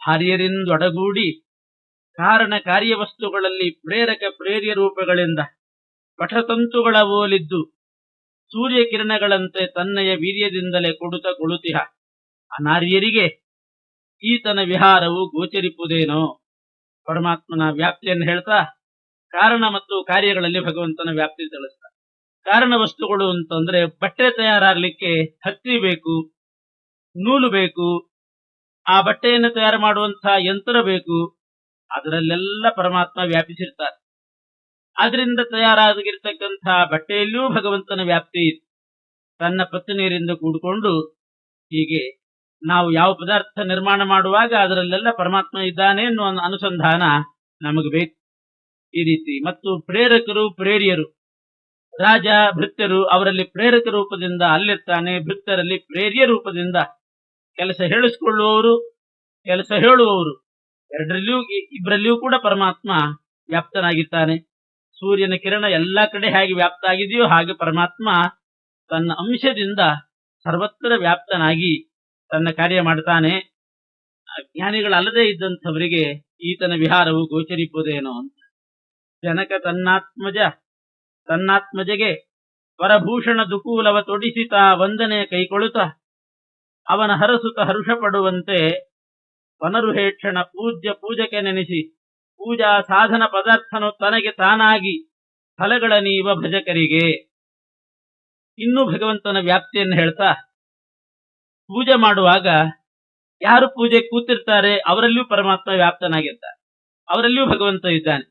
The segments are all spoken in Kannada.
ಆರ್ಯರಿಂದೊಡಗೂಡಿ ಕಾರಣ ಕಾರ್ಯವಸ್ತುಗಳಲ್ಲಿ ಪ್ರೇರಕ ಪ್ರೇರ್ಯ ರೂಪಗಳಿಂದ ಪಠತಂತುಗಳ ಓಲಿದ್ದು ಸೂರ್ಯಕಿರಣಗಳಂತೆ ತನ್ನಯ ವೀರ್ಯದಿಂದಲೇ ಕೊಳುತಿಹ ಅನಾರ್ಯರಿಗೆ ಈತನ ವಿಹಾರವು ಗೋಚರಿಪುದೇನೋ. ಪರಮಾತ್ಮನ ವ್ಯಾಪ್ತಿಯನ್ನು ಹೇಳ್ತಾ ಕಾರಣ ಮತ್ತು ಕಾರ್ಯಗಳಲ್ಲಿ ಭಗವಂತನ ವ್ಯಾಪ್ತಿ ತಿಳಿಸ್ತಾರೆ. ಕಾರಣ ವಸ್ತುಗಳು ಅಂತಂದ್ರೆ ಬಟ್ಟೆ ತಯಾರಾಗ್ಲಿಕ್ಕೆ ಹತ್ತಿ ಬೇಕು, ನೂಲು ಬೇಕು, ಆ ಬಟ್ಟೆಯನ್ನು ತಯಾರು ಮಾಡುವಂತಹ ಯಂತ್ರ ಬೇಕು. ಅದರಲ್ಲೆಲ್ಲ ಪರಮಾತ್ಮ ವ್ಯಾಪಿಸಿರ್ತಾರೆ. ಅದರಿಂದ ತಯಾರಾಗಿರ್ತಕ್ಕಂತಹ ಬಟ್ಟೆಯಲ್ಲೂ ಭಗವಂತನ ವ್ಯಾಪ್ತಿ ಇದೆ. ತನ್ನ ಪತ್ನಿಯರಿಂದ ಕೂಡಿಕೊಂಡು ಹೀಗೆ ನಾವು ಯಾವ ಪದಾರ್ಥ ನಿರ್ಮಾಣ ಮಾಡುವಾಗ ಅದರಲ್ಲೆಲ್ಲ ಪರಮಾತ್ಮ ಇದ್ದಾನೆ ಅನ್ನುವ ಅನುಸಂಧಾನ ನಮಗೆ ಬೇಕು. ಈ ರೀತಿ ಮತ್ತು ಪ್ರೇರಕರು ಪ್ರೇರ್ಯರು, ರಾಜ ಭೃತ್ಯರು, ಅವರಲ್ಲಿ ಪ್ರೇರಕ ರೂಪದಿಂದ ಅಲ್ಲಿರ್ತಾನೆ, ಭೃತ್ಯರಲ್ಲಿ ಪ್ರೇರ್ಯ ರೂಪದಿಂದ ಕೆಲಸ ಹೇಳಿಸಿಕೊಳ್ಳುವವರು, ಕೆಲಸ ಹೇಳುವವರು, ಇಬ್ಬರಲ್ಲಿಯೂ ಕೂಡ ಪರಮಾತ್ಮ ವ್ಯಾಪ್ತನಾಗಿದ್ದಾನೆ. ಸೂರ್ಯನ ಕಿರಣ ಎಲ್ಲಾ ಕಡೆ ಹೇಗೆ ವ್ಯಾಪ್ತ ಆಗಿದೆಯೋ ಹಾಗೆ ಪರಮಾತ್ಮ ತನ್ನ ಅಂಶದಿಂದ ಸರ್ವತ್ರ ವ್ಯಾಪ್ತನಾಗಿ ತನ್ನ ಕಾರ್ಯ ಮಾಡ್ತಾನೆ. ಜ್ಞಾನಿಗಳಲ್ಲದೆ ಇದ್ದಂಥವರಿಗೆ ಈತನ ವಿಹಾರವು ಗೋಚರಿಪುದೇನೋ ಅಂತ. ಜನಕ ತನ್ನಾತ್ಮಜಗೆ ವರಭೂಷಣ ದುಕೂಲವ ತೊಡಿಸಿತ ವಂದನೆ ಕೈಕೊಳುತ್ತ ಅವನ ಹರಸುತ ಹರುಷ ಪಡುವಂತೆ ವನರುಹೇಕ್ಷಣ ಪೂಜಕೆ ನೆನೆಸಿ ಪೂಜಾ ಸಾಧನ ಪದಾರ್ಥನು ತನಗೆ ತಾನಾಗಿ ಫಲಗಳ ನೀವ ಭಜಕರಿಗೆ. ಇನ್ನೂ ಭಗವಂತನ ವ್ಯಾಪ್ತಿಯನ್ನು ಹೇಳ್ತಾ ಪೂಜೆ ಮಾಡುವಾಗ ಯಾರು ಪೂಜೆ ಕೂತಿರ್ತಾರೆ ಅವರಲ್ಲಿಯೂ ಪರಮಾತ್ಮ ವ್ಯಾಪ್ತನಾಗಿರ್ತಾರೆ, ಅವರಲ್ಲಿಯೂ ಭಗವಂತ ಇದ್ದಾನೆ.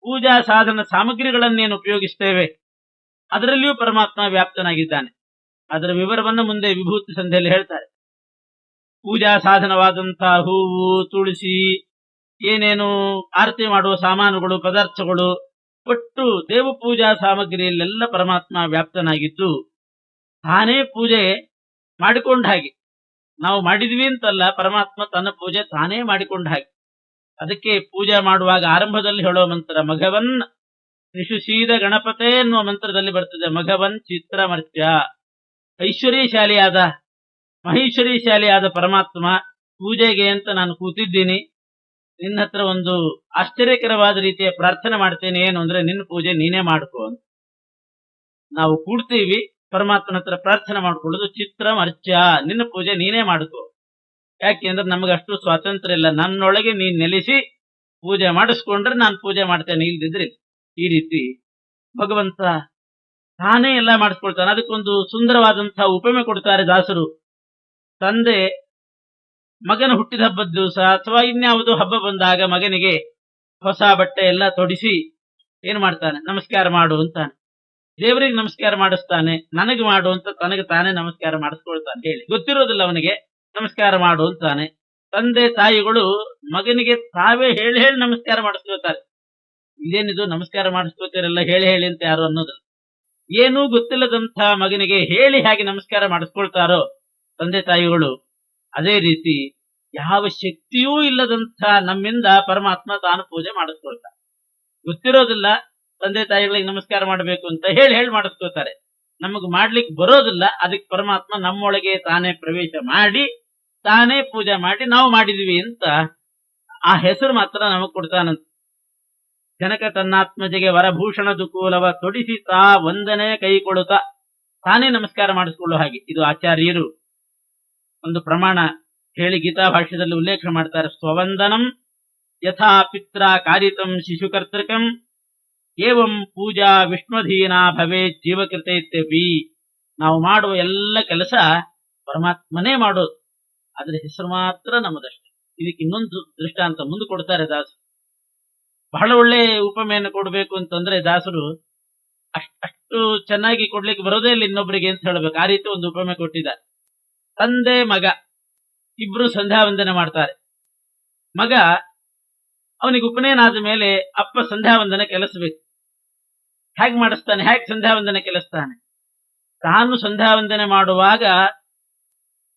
ಪೂಜಾ ಸಾಧನ ಸಾಮಗ್ರಿಗಳನ್ನೇನು ಉಪಯೋಗಿಸ್ತೇವೆ ಅದರಲ್ಲಿಯೂ ಪರಮಾತ್ಮ ವ್ಯಾಪ್ತನಾಗಿದ್ದಾನೆ. ಅದರ ವಿವರವನ್ನು ಮುಂದೆ ವಿಭೂತಿ ಸಂಧಿಯಲ್ಲಿ ಹೇಳ್ತಾರೆ. ಪೂಜಾ ಸಾಧನವಾದಂತಹ ಹೂವು, ತುಳಸಿ, ಏನೇನು ಆರತಿ ಮಾಡುವ ಸಾಮಾನುಗಳು, ಪದಾರ್ಥಗಳು, ಒಟ್ಟು ದೇವ ಪೂಜಾ ಸಾಮಗ್ರಿಯಲ್ಲೆಲ್ಲ ಪರಮಾತ್ಮ ವ್ಯಾಪ್ತನಾಗಿದ್ದು ತಾನೇ ಪೂಜೆ ಮಾಡಿಕೊಂಡ ಹಾಗೆ. ನಾವು ಮಾಡಿದ್ವಿ ಅಂತಲ್ಲ, ಪರಮಾತ್ಮ ತನ್ನ ಪೂಜೆ ತಾನೇ ಮಾಡಿಕೊಂಡ ಹಾಗೆ. ಅದಕ್ಕೆ ಪೂಜೆ ಮಾಡುವಾಗ ಆರಂಭದಲ್ಲಿ ಹೇಳೋ ಮಂತ್ರ ಮಘವನ್ ನಿಶುಶೀದ ಗಣಪತೆ ಎನ್ನುವ ಮಂತ್ರದಲ್ಲಿ ಬರ್ತದೆ. ಮಘವನ್ ಚಿತ್ರಮರ್ತ್ಯ, ಐಶ್ವರ್ಯಶಾಲಿಯಾದ ಮಹೇಶ್ವರಿಶಾಲಿಯಾದ ಪರಮಾತ್ಮ ಪೂಜೆಗೆ ಅಂತ ನಾನು ಕೂತಿದ್ದೀನಿ, ನಿನ್ನ ಹತ್ರ ಒಂದು ಆಶ್ಚರ್ಯಕರವಾದ ರೀತಿಯ ಪ್ರಾರ್ಥನೆ ಮಾಡ್ತೇನೆ. ಏನು ಅಂದ್ರೆ ನಿನ್ನ ಪೂಜೆ ನೀನೇ ಮಾಡ್ಕೋ ಅಂತ. ನಾವು ಕೂಡ್ತೀವಿ, ಪರಮಾತ್ಮನ ಹತ್ರ ಪ್ರಾರ್ಥನೆ ಮಾಡ್ಕೊಳ್ಳೋದು ಚಿತ್ರಮರ್ಚ್ಯ, ನಿನ್ನ ಪೂಜೆ ನೀನೇ ಮಾಡ್ಕೋ. ಯಾಕೆಂದ್ರೆ ನಮಗೆ ಅಷ್ಟು ಸ್ವಾತಂತ್ರ್ಯ ಇಲ್ಲ. ನನ್ನೊಳಗೆ ನೀನ್ ನೆಲೆಸಿ ಪೂಜೆ ಮಾಡಿಸ್ಕೊಂಡ್ರೆ ನಾನು ಪೂಜೆ ಮಾಡ್ತೇನೆ, ಇಲ್ದಿದ್ರೆ. ಈ ರೀತಿ ಭಗವಂತ ತಾನೇ ಎಲ್ಲ ಮಾಡಿಸ್ಕೊಳ್ತಾನೆ. ಅದಕ್ಕೊಂದು ಸುಂದರವಾದಂತಹ ಉಪಮೆ ಕೊಡ್ತಾರೆ ದಾಸರು. ತಂದೆ ಮಗನ ಹುಟ್ಟಿದ ಹಬ್ಬದ ದಿವಸ ಅಥವಾ ಇನ್ಯಾವುದೋ ಹಬ್ಬ ಬಂದಾಗ ಮಗನಿಗೆ ಹೊಸ ಬಟ್ಟೆ ಎಲ್ಲ ತೊಡಿಸಿ ಏನ್ ಮಾಡ್ತಾನೆ, ನಮಸ್ಕಾರ ಮಾಡು ಅಂತಾನೆ. ದೇವರಿಗೆ ನಮಸ್ಕಾರ ಮಾಡಿಸ್ತಾನೆ, ನನಗೆ ಮಾಡು ಅಂತ ತನಗೆ ತಾನೇ ನಮಸ್ಕಾರ ಮಾಡಿಸ್ಕೊಳ್ತಾನೆ. ಹೇಳಿ ಗೊತ್ತಿರೋದಿಲ್ಲ ಅವನಿಗೆ, ನಮಸ್ಕಾರ ಮಾಡು ಅಂತಾನೆ. ತಂದೆ ತಾಯಿಗಳು ಮಗನಿಗೆ ತಾವೇ ಹೇಳಿ ಹೇಳಿ ನಮಸ್ಕಾರ ಮಾಡಿಸ್ಕೊಳ್ತಾರೆ. ಇದೇನಿದು ನಮಸ್ಕಾರ ಮಾಡಿಸ್ಕೊಳ್ತಾರಲ್ಲ ಹೇಳಿ ಹೇಳಿ ಅಂತ ಯಾರು ಅನ್ನೋದಿಲ್ಲ. ಏನೂ ಗೊತ್ತಿಲ್ಲದಂಥ ಮಗನಿಗೆ ಹೇಳಿ ಹೇಗೆ ನಮಸ್ಕಾರ ಮಾಡಿಸ್ಕೊಳ್ತಾರೋ ತಂದೆ ತಾಯಿಗಳು, ಅದೇ ರೀತಿ ಯಾವ ಶಕ್ತಿಯೂ ಇಲ್ಲದಂಥ ನಮ್ಮಿಂದ ಪರಮಾತ್ಮ ತಾನು ಪೂಜೆ ಮಾಡಿಸ್ಕೊಳ್ತಾನೆ. ಗೊತ್ತಿರೋದಿಲ್ಲ ತಂದೆ ತಾಯಿಗಳಿಗೆ ನಮಸ್ಕಾರ ಮಾಡಬೇಕು ಅಂತ ಹೇಳಿ ಹೇಳಿ ಮಾಡಿಸ್ಕೊಳ್ತಾರೆ. ನಮಗ್ ಮಾಡ್ಲಿಕ್ಕೆ ಬರೋದಿಲ್ಲ. ಅದಕ್ಕೆ ಪರಮಾತ್ಮ ನಮ್ಮೊಳಗೆ ತಾನೇ ಪ್ರವೇಶ ಮಾಡಿ ತಾನೇ ಪೂಜೆ ಮಾಡಿ ನಾವು ಮಾಡಿದ್ವಿ ಅಂತ ಆ ಹೆಸರು ಮಾತ್ರ ನಮಗ್ ಕೊಡ್ತಾನಂತ. ಜನಕ ತನ್ನಾತ್ಮಜೆಗೆ ವರಭೂಷಣ ದುಕೂಲವ ತೊಡಿಸಿ ತಾ ವಂದನೆ ಕೈಕೊಳುತ್ತಾ ತಾನೇ ನಮಸ್ಕಾರ ಮಾಡಿಸ್ಕೊಳ್ಳೋ ಹಾಗೆ. ಇದು ಆಚಾರ್ಯರು ಒಂದು ಪ್ರಮಾಣ ಹೇಳಿ ಗೀತಾ ಭಾಷ್ಯದಲ್ಲಿ ಉಲ್ಲೇಖ ಮಾಡ್ತಾರೆ. ಸ್ವವಂದನಂ ಯಥಾ ಪಿತ್ರ ಕಾರಿತಂ ಶಿಶುಕರ್ತೃಕಂ ಏವಂ ಪೂಜಾ ವಿಷ್ಣುಧೀನಾ ಭವೇ ಜೀವಕೃತೈತ್ಯಪಿ. ನಾವು ಮಾಡುವ ಎಲ್ಲ ಕೆಲಸ ಪರಮಾತ್ಮನೇ ಮಾಡೋದು, ಅದ್ರ ಹೆಸರು ಮಾತ್ರ ನಮ್ಮದಷ್ಟೇ. ಇದಕ್ಕೆ ಇನ್ನೊಂದು ದೃಷ್ಟಾಂತ ಮುಂದೆ ಕೊಡ್ತಾರೆ ದಾಸರು. ಬಹಳ ಒಳ್ಳೆ ಉಪಮೆಯನ್ನು ಕೊಡ್ಬೇಕು ಅಂತಂದ್ರೆ ದಾಸರು ಅಷ್ಟು ಚೆನ್ನಾಗಿ ಕೊಡ್ಲಿಕ್ಕೆ ಬರೋದೇ ಇಲ್ಲ ಇನ್ನೊಬ್ಬರಿಗೆ ಅಂತ ಹೇಳ್ಬೇಕು. ಆ ರೀತಿ ಒಂದು ಉಪಮೆ ಕೊಟ್ಟಿದ್ದಾರೆ. ತಂದೆ ಮಗ ಇಬ್ರು ಸಂಧ್ಯಾ ವಂದನೆ ಮಾಡ್ತಾರೆ. ಮಗ ಅವನಿಗೆ ಉಪನಯನ ಆದ ಮೇಲೆ ಅಪ್ಪ ಸಂಧ್ಯಾ ವಂದನೆ ಕೆಲಸಬೇಕು. ಹೇಗೆ ಮಾಡಿಸ್ತಾನೆ, ಹೇಗೆ ಸಂಧ್ಯಾ ವಂದನೆ ಕೆಲಸ್ತಾನೆ? ತಾನು ಸಂಧ್ಯಾ ವಂದನೆ ಮಾಡುವಾಗ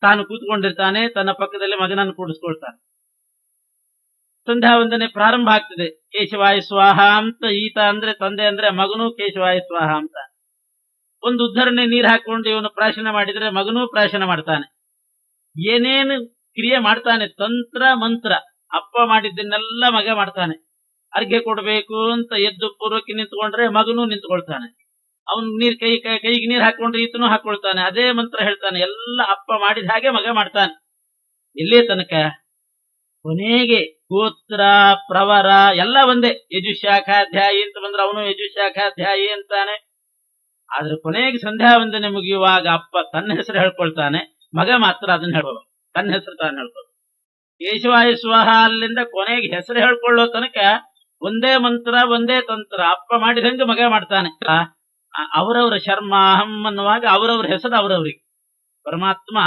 ತಾನು ಕೂತ್ಕೊಂಡಿರ್ತಾನೆ, ತನ್ನ ಪಕ್ಕದಲ್ಲಿ ಮಗನನ್ನು ಕೂಡಿಸ್ಕೊಳ್ತಾನೆ. ಸಂಧ್ಯಾ ವಂದನೆ ಪ್ರಾರಂಭ ಆಗ್ತದೆ. ಕೇಶವಾಯ ಸ್ವಾಹ ಅಂತ ಈತ ಅಂದ್ರೆ ತಂದೆ ಅಂದ್ರೆ ಮಗನೂ ಕೇಶವಾಯ ಸ್ವಾಹ ಅಂತ. ಒಂದು ಉದ್ಧರಣೆ ನೀರು ಹಾಕೊಂಡು ಇವನು ಪ್ರಾಶನ ಮಾಡಿದ್ರೆ ಮಗನೂ ಪ್ರಾಶನ ಮಾಡ್ತಾನೆ. ಏನೇನು ಕ್ರಿಯೆ ಮಾಡ್ತಾನೆ. ತಂತ್ರ ಮಂತ್ರ ಅಪ್ಪ ಮಾಡಿದ್ದನ್ನೆಲ್ಲ ಮಗ ಮಾಡ್ತಾನೆ. ಅರ್ಘ್ಯ ಕೊಡ್ಬೇಕು ಅಂತ ಎದ್ದು ಪೂರ್ವಕ್ಕೆ ನಿಂತ್ಕೊಂಡ್ರೆ ಮಗನೂ ನಿಂತ್ಕೊಳ್ತಾನೆ. ಅವನು ಕೈಗೆ ನೀರು ಹಾಕೊಂಡ್ರೆ ಈತನೂ ಹಾಕೊಳ್ತಾನೆ. ಅದೇ ಮಂತ್ರ ಹೇಳ್ತಾನೆ. ಎಲ್ಲ ಅಪ್ಪ ಮಾಡಿದ ಹಾಗೆ ಮಗ ಮಾಡ್ತಾನೆ. ಎಲ್ಲೇ ತನಕ ಕೊನೆಗೆ ಗೋತ್ರ ಪ್ರವರ ಎಲ್ಲ ಒಂದೇ. ಯಜುಶಾಖಾಧ್ಯಾಯಿ ಅಂತ ಬಂದ್ರೆ ಅವನು ಯಜುಶಾಖಾಧ್ಯಾಯಿ ಅಂತಾನೆ. ಆದ್ರೆ ಕೊನೆಗೆ ಸಂಧ್ಯಾ ವಂದನೆ ಮುಗಿಯುವಾಗ ಅಪ್ಪ ತನ್ನ ಹೆಸರು ಹೇಳ್ಕೊಳ್ತಾನೆ, ಮಗ ಮಾತ್ರ ಅದನ್ನ ಹೇಳ್ಬೋದು, ತನ್ನ ಹೆಸರು ತಾನು ಹೇಳ್ಬೋದು. ಕೇಶವಾಯ ಸ್ವಾಹ ಅಲ್ಲಿಂದ ಕೊನೆಗೆ ಹೆಸರು ಹೇಳ್ಕೊಳ್ಳೋ ತನಕ ಒಂದೇ ಮಂತ್ರ ಒಂದೇ ತಂತ್ರ. ಅಪ್ಪ ಮಾಡಿದಂಗೆ ಮಗ ಮಾಡ್ತಾನೆ. ಅವರವರ ಶರ್ಮ ಅಹಂ ಅನ್ನುವಾಗ ಅವರವರ ಹೆಸರು ಅವರವರಿಗೆ. ಪರಮಾತ್ಮ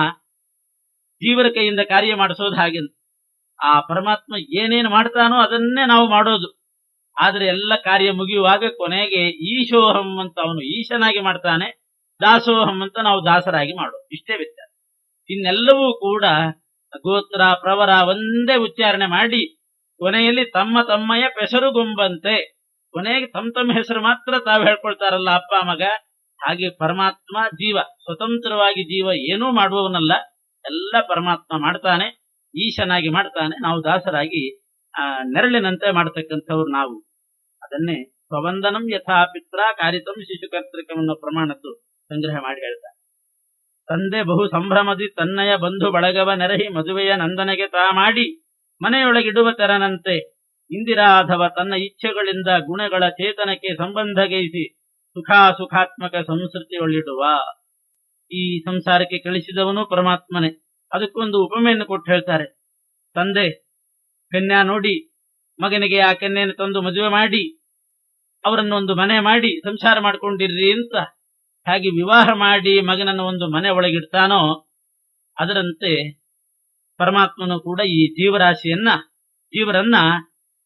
ಜೀವರ ಕೈಯಿಂದ ಕಾರ್ಯ ಮಾಡಿಸೋದು ಹಾಗೆ. ಆ ಪರಮಾತ್ಮ ಏನೇನು ಮಾಡ್ತಾನೋ ಅದನ್ನೇ ನಾವು ಮಾಡೋದು. ಆದ್ರೆ ಎಲ್ಲ ಕಾರ್ಯ ಮುಗಿಯುವಾಗ ಕೊನೆಗೆ ಈಶೋಹಂ ಅಂತ ಅವನು ಈಶನಾಗಿ ಮಾಡ್ತಾನೆ, ದಾಸೋಹಂ ಅಂತ ನಾವು ದಾಸರಾಗಿ ಮಾಡೋದು. ಇಷ್ಟೇ ವ್ಯತ್ಯಾಸ. ಇನ್ನೆಲ್ಲವೂ ಕೂಡ ಗೋತ್ರ ಪ್ರವರ ಒಂದೇ ಉಚ್ಚಾರಣೆ ಮಾಡಿ ಕೊನೆಯಲ್ಲಿ ತಮ್ಮ ತಮ್ಮಯ್ಯ ಪೆಸರುಗೊಂಬಂತೆ ಕೊನೆಗೆ ತಮ್ಮ ಹೆಸರು ಮಾತ್ರ ತಾವು ಹೇಳ್ಕೊಳ್ತಾರಲ್ಲ ಅಪ್ಪ ಮಗ. ಹಾಗೆ ಪರಮಾತ್ಮ ಜೀವ ಸ್ವತಂತ್ರವಾಗಿ ಜೀವ ಏನೂ ಮಾಡುವವನಲ್ಲ, ಎಲ್ಲ ಪರಮಾತ್ಮ ಮಾಡ್ತಾನೆ, ಈಶನಾಗಿ ಮಾಡ್ತಾನೆ. ನಾವು ದಾಸರಾಗಿ ನೆರಳಿನಂತೆ ಮಾಡ್ತಕ್ಕಂಥವ್ರು ನಾವು. ಅದನ್ನೇ ಸ್ವವಂದನಂ ಯಥಾ ಪಿತ್ರ ಕಾರಿತಂ ಶಿಶುಕರ್ತೃಕಂ ಅನ್ನೋ ಪ್ರಮಾಣದ್ದು ಸಂಗ್ರಹ ಮಾಡಿ ಹೇಳ್ತಾರೆ. ತಂದೆ ಬಹು ಸಂಭ್ರಮದಿ ತನ್ನಯ ಬಂಧು ಬಳಗವ ನೆರಹಿ ಮದುವೆಯ ನಂದನೆಗೆ ತಾ ಮಾಡಿ ಮನೆಯೊಳಗಿಡುವ ತೆರನಂತೆ ಇಂದಿರಾಧವ ತನ್ನ ಇಚ್ಛೆಗಳಿಂದ ಗುಣಗಳ ಚೇತನಕ್ಕೆ ಸಂಬಂಧಗೈಸಿ ಸುಖಾತ್ಮಕ ಸಂಸ್ಕೃತಿಯೊಳ್ಳಿಡುವ. ಈ ಸಂಸಾರಕ್ಕೆ ಕಳಿಸಿದವನು ಪರಮಾತ್ಮನೇ. ಅದಕ್ಕೊಂದು ಉಪಮೆಯನ್ನು ಕೊಟ್ಟು ಹೇಳ್ತಾರೆ. ತಂದೆ ಕನ್ಯಾ ನೋಡಿ ಮಗನಿಗೆ ಆ ಕನ್ಯೆಯನ್ನು ತಂದು ಮದುವೆ ಮಾಡಿ ಅವರನ್ನೊಂದು ಮನೆ ಮಾಡಿ ಸಂಸಾರ ಮಾಡ್ಕೊಂಡಿರ್ರಿ ಅಂತ ಹಾಗೆ ವಿವಾಹ ಮಾಡಿ ಮಗನನ್ನು ಒಂದು ಮನೆ ಒಳಗಿಡ್ತಾನೋ ಅದರಂತೆ ಪರಮಾತ್ಮನು ಕೂಡ ಈ ಜೀವರನ್ನ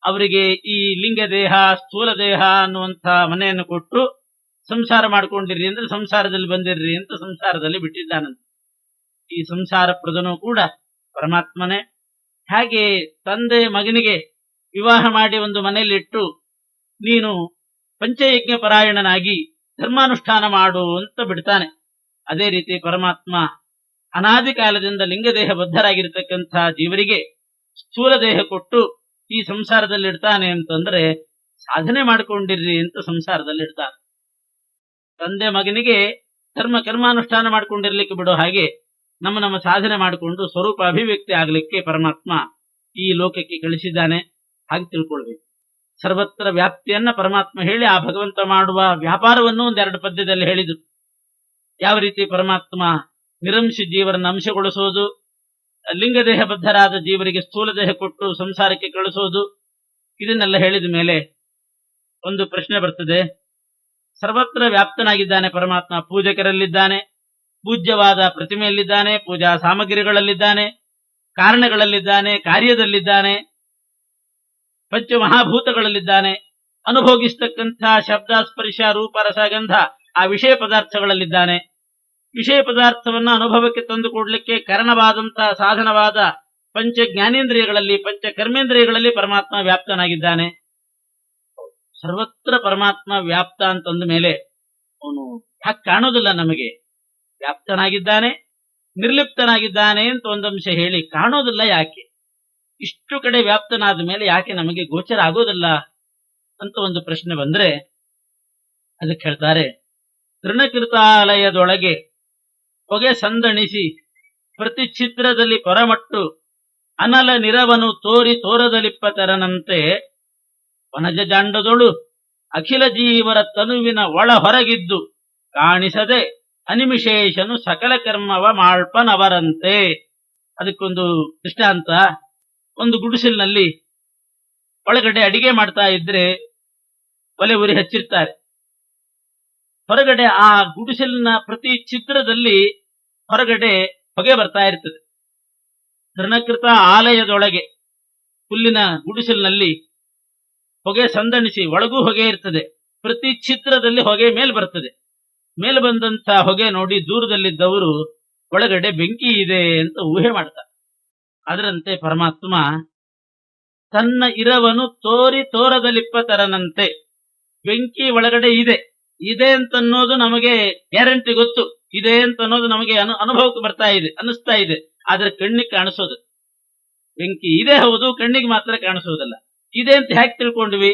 ಅವರಿಗೆ ಈ ಲಿಂಗ ದೇಹ ಸ್ಥೂಲ ದೇಹ ಅನ್ನುವಂಥ ಮನೆಯನ್ನು ಕೊಟ್ಟು ಸಂಸಾರ ಮಾಡ್ಕೊಂಡಿರ್ರಿ ಅಂದ್ರೆ ಸಂಸಾರದಲ್ಲಿ ಬಂದಿರ್ರಿ ಅಂತ ಸಂಸಾರದಲ್ಲಿ ಬಿಟ್ಟಿದ್ದಾನಂತೆ. ಈ ಸಂಸಾರ ಪ್ರದನೂ ಕೂಡ ಪರಮಾತ್ಮನೇ. ಹಾಗೆ ತಂದೆ ಮಗನಿಗೆ ವಿವಾಹ ಮಾಡಿ ಒಂದು ಮನೆಯಲ್ಲಿಟ್ಟು ನೀನು ಪಂಚಯಜ್ಞ ಪರಾಯಣನಾಗಿ ಧರ್ಮಾನುಷ್ಠಾನ ಮಾಡು ಅಂತ ಬಿಡ್ತಾನೆ. ಅದೇ ರೀತಿ ಪರಮಾತ್ಮ ಅನಾದಿ ಕಾಲದಿಂದ ಲಿಂಗದೇಹ ಬದ್ಧರಾಗಿರ್ತಕ್ಕಂಥ ಜೀವರಿಗೆ ಸ್ಥೂಲ ದೇಹ ಕೊಟ್ಟು ಈ ಸಂಸಾರದಲ್ಲಿ ಇಡ್ತಾನೆ ಅಂತಂದ್ರೆ ಸಾಧನೆ ಮಾಡ್ಕೊಂಡಿರ್ರಿ ಅಂತ ಸಂಸಾರದಲ್ಲಿ ಇಡ್ತಾನೆ. ತಂದೆ ಮಗನಿಗೆ ಕರ್ಮಾನುಷ್ಠಾನ ಮಾಡ್ಕೊಂಡಿರ್ಲಿಕ್ಕೆ ಬಿಡೋ ಹಾಗೆ ನಮ್ಮ ಸಾಧನೆ ಮಾಡಿಕೊಂಡು ಸ್ವರೂಪ ಅಭಿವ್ಯಕ್ತಿ ಆಗ್ಲಿಕ್ಕೆ ಪರಮಾತ್ಮ ಈ ಲೋಕಕ್ಕೆ ಕಳಿಸಿದ್ದಾನೆ. ಹಾಗೆ ತಿಳ್ಕೊಳ್ಬೇಕು. ಸರ್ವತ್ರ ವ್ಯಾಪ್ತಿಯನ್ನ ಪರಮಾತ್ಮ ಹೇಳಿ ಆ ಭಗವಂತ ಮಾಡುವ ವ್ಯಾಪಾರವನ್ನು ಒಂದೆರಡು ಪದ್ಯದಲ್ಲಿ ಹೇಳಿದ್ರು. ಯಾವ ರೀತಿ ಪರಮಾತ್ಮ ನಿರಂಶ ಜೀವರನ್ನ ಅಂಶಗೊಳಿಸೋದು, ಲಿಂಗದೇಹ ಬದ್ಧರಾದ ಜೀವರಿಗೆ ಸ್ಥೂಲ ದೇಹ ಕೊಟ್ಟು ಸಂಸಾರಕ್ಕೆ ಕಳಿಸೋದು, ಇದನ್ನೆಲ್ಲ ಹೇಳಿದ ಮೇಲೆ ಒಂದು ಪ್ರಶ್ನೆ ಬರ್ತದೆ. ಸರ್ವತ್ರ ವ್ಯಾಪ್ತನಾಗಿದ್ದಾನೆ ಪರಮಾತ್ಮ. ಪೂಜಕರಲ್ಲಿದ್ದಾನೆ, ಪೂಜ್ಯವಾದ ಪ್ರತಿಮೆಯಲ್ಲಿದ್ದಾನೆ, ಪೂಜಾ ಸಾಮಗ್ರಿಗಳಲ್ಲಿದ್ದಾನೆ, ಕಾರಣಗಳಲ್ಲಿದ್ದಾನೆ, ಕಾರ್ಯದಲ್ಲಿದ್ದಾನೆ, ಪಂಚಮಹಾಭೂತಗಳಲ್ಲಿದ್ದಾನೆ, ಅನುಭೋಗಿಸ್ತಕ್ಕಂಥ ಶಬ್ದ ಸ್ಪರ್ಶ ರೂಪ ರಸಗಂಧ ಆ ವಿಷಯ ಪದಾರ್ಥಗಳಲ್ಲಿದ್ದಾನೆ. ವಿಷಯ ಪದಾರ್ಥವನ್ನ ಅನುಭವಕ್ಕೆ ತಂದು ಕೊಡ್ಲಿಕ್ಕೆ ಕಾರಣವಾದಂತಹ ಸಾಧನವಾದ ಪಂಚ ಜ್ಞಾನೇಂದ್ರಿಯಗಳಲ್ಲಿ ಪಂಚ ಕರ್ಮೇಂದ್ರಿಯಗಳಲ್ಲಿ ಪರಮಾತ್ಮ ವ್ಯಾಪ್ತನಾಗಿದ್ದಾನೆ. ಸರ್ವತ್ರ ಪರಮಾತ್ಮ ವ್ಯಾಪ್ತ ಅಂತಂದ ಮೇಲೆ ಅವನು ಯಾಕೆ ಕಾಣೋದಿಲ್ಲ ನಮಗೆ? ವ್ಯಾಪ್ತನಾಗಿದ್ದಾನೆ, ನಿರ್ಲಿಪ್ತನಾಗಿದ್ದಾನೆ ಅಂತ ಒಂದಂಶ ಹೇಳಿ ಕಾಣೋದಿಲ್ಲ ಯಾಕೆ? ಇಷ್ಟು ಕಡೆ ವ್ಯಾಪ್ತನಾದ ಮೇಲೆ ಯಾಕೆ ನಮಗೆ ಗೋಚರ ಆಗೋದಿಲ್ಲ ಅಂತ ಒಂದು ಪ್ರಶ್ನೆ ಬಂದ್ರೆ ಅದಕ್ಕೆ ಹೇಳ್ತಾರೆ, ತೃಣಕೃತಾಲಯದೊಳಗೆ ಹೊಗೆ ಸಂದಣಿಸಿ ಪ್ರತಿ ಛಿದ್ರದಲ್ಲಿ ಪರಮಟ್ಟು ಅನಲ ನಿರವನು ತೋರದಲಿಪ್ಪ ತೆರನಂತೆ ವನಜ ಜಾಂಡದೊಳು ಅಖಿಲ ಜೀವರ ತನುವಿನ ಒಳ ಹೊರಗಿದ್ದು ಕಾಣಿಸದೆ ಅನಿಮಿಶೇಷನು ಸಕಲ ಕರ್ಮವ ಮಾಳ್ಪನವರಂತೆ. ಅದಕ್ಕೊಂದು ದೃಷ್ಟಾಂತ. ಒಂದು ಗುಡಿಸಲಿನಲ್ಲಿ ಒಳಗಡೆ ಅಡಿಗೆ ಮಾಡ್ತಾ ಇದ್ರೆ ಒಲೆ ಉರಿ ಹಚ್ಚಿರ್ತಾರೆ. ಹೊರಗಡೆ ಆ ಗುಡಿಸಲಿನ ಪ್ರತಿ ಚಿತ್ರದಲ್ಲಿ ಹೊರಗಡೆ ಹೊಗೆ ಬರ್ತಾ ಇರ್ತದೆ. ತೃಣಕೃತ ಆಲಯದೊಳಗೆ ಹುಲ್ಲಿನ ಗುಡಿಸಲಿನಲ್ಲಿ ಹೊಗೆ ಸಂದಣಿಸಿ ಒಳಗೂ ಹೊಗೆ ಇರ್ತದೆ. ಪ್ರತಿ ಚಿತ್ರದಲ್ಲಿ ಹೊಗೆ ಮೇಲೆ ಬರ್ತದೆ. ಮೇಲೆ ಬಂದಂತ ಹೊಗೆ ನೋಡಿ ದೂರದಲ್ಲಿದ್ದವರು ಒಳಗಡೆ ಬೆಂಕಿ ಇದೆ ಅಂತ ಊಹೆ ಮಾಡ್ತಾರೆ. ಅದರಂತೆ ಪರಮಾತ್ಮ ತನ್ನ ಇರವನು ತೋರದಲಿಪ್ಪ ತರನಂತೆ ಬೆಂಕಿ ಒಳಗಡೆ ಇದೆ ಅಂತನ್ನೋದು ನಮಗೆ ಗ್ಯಾರಂಟಿ ಗೊತ್ತು, ಇದೆ ಅಂತ ಅನ್ನೋದು ನಮಗೆ ಅನುಭವಕ್ಕೆ ಬರ್ತಾ ಇದೆ, ಅನ್ನಿಸ್ತಾ ಇದೆ. ಆದ್ರೆ ಕಣ್ಣಿಗೆ ಕಾಣಿಸೋದು ಬೆಂಕಿ ಇದೆ ಹೌದು, ಕಣ್ಣಿಗೆ ಮಾತ್ರ ಕಾಣಿಸುವುದಿಲ್ಲ. ಇದೆ ಅಂತ ಹೇಗೆ ತಿಳ್ಕೊಂಡ್ವಿ?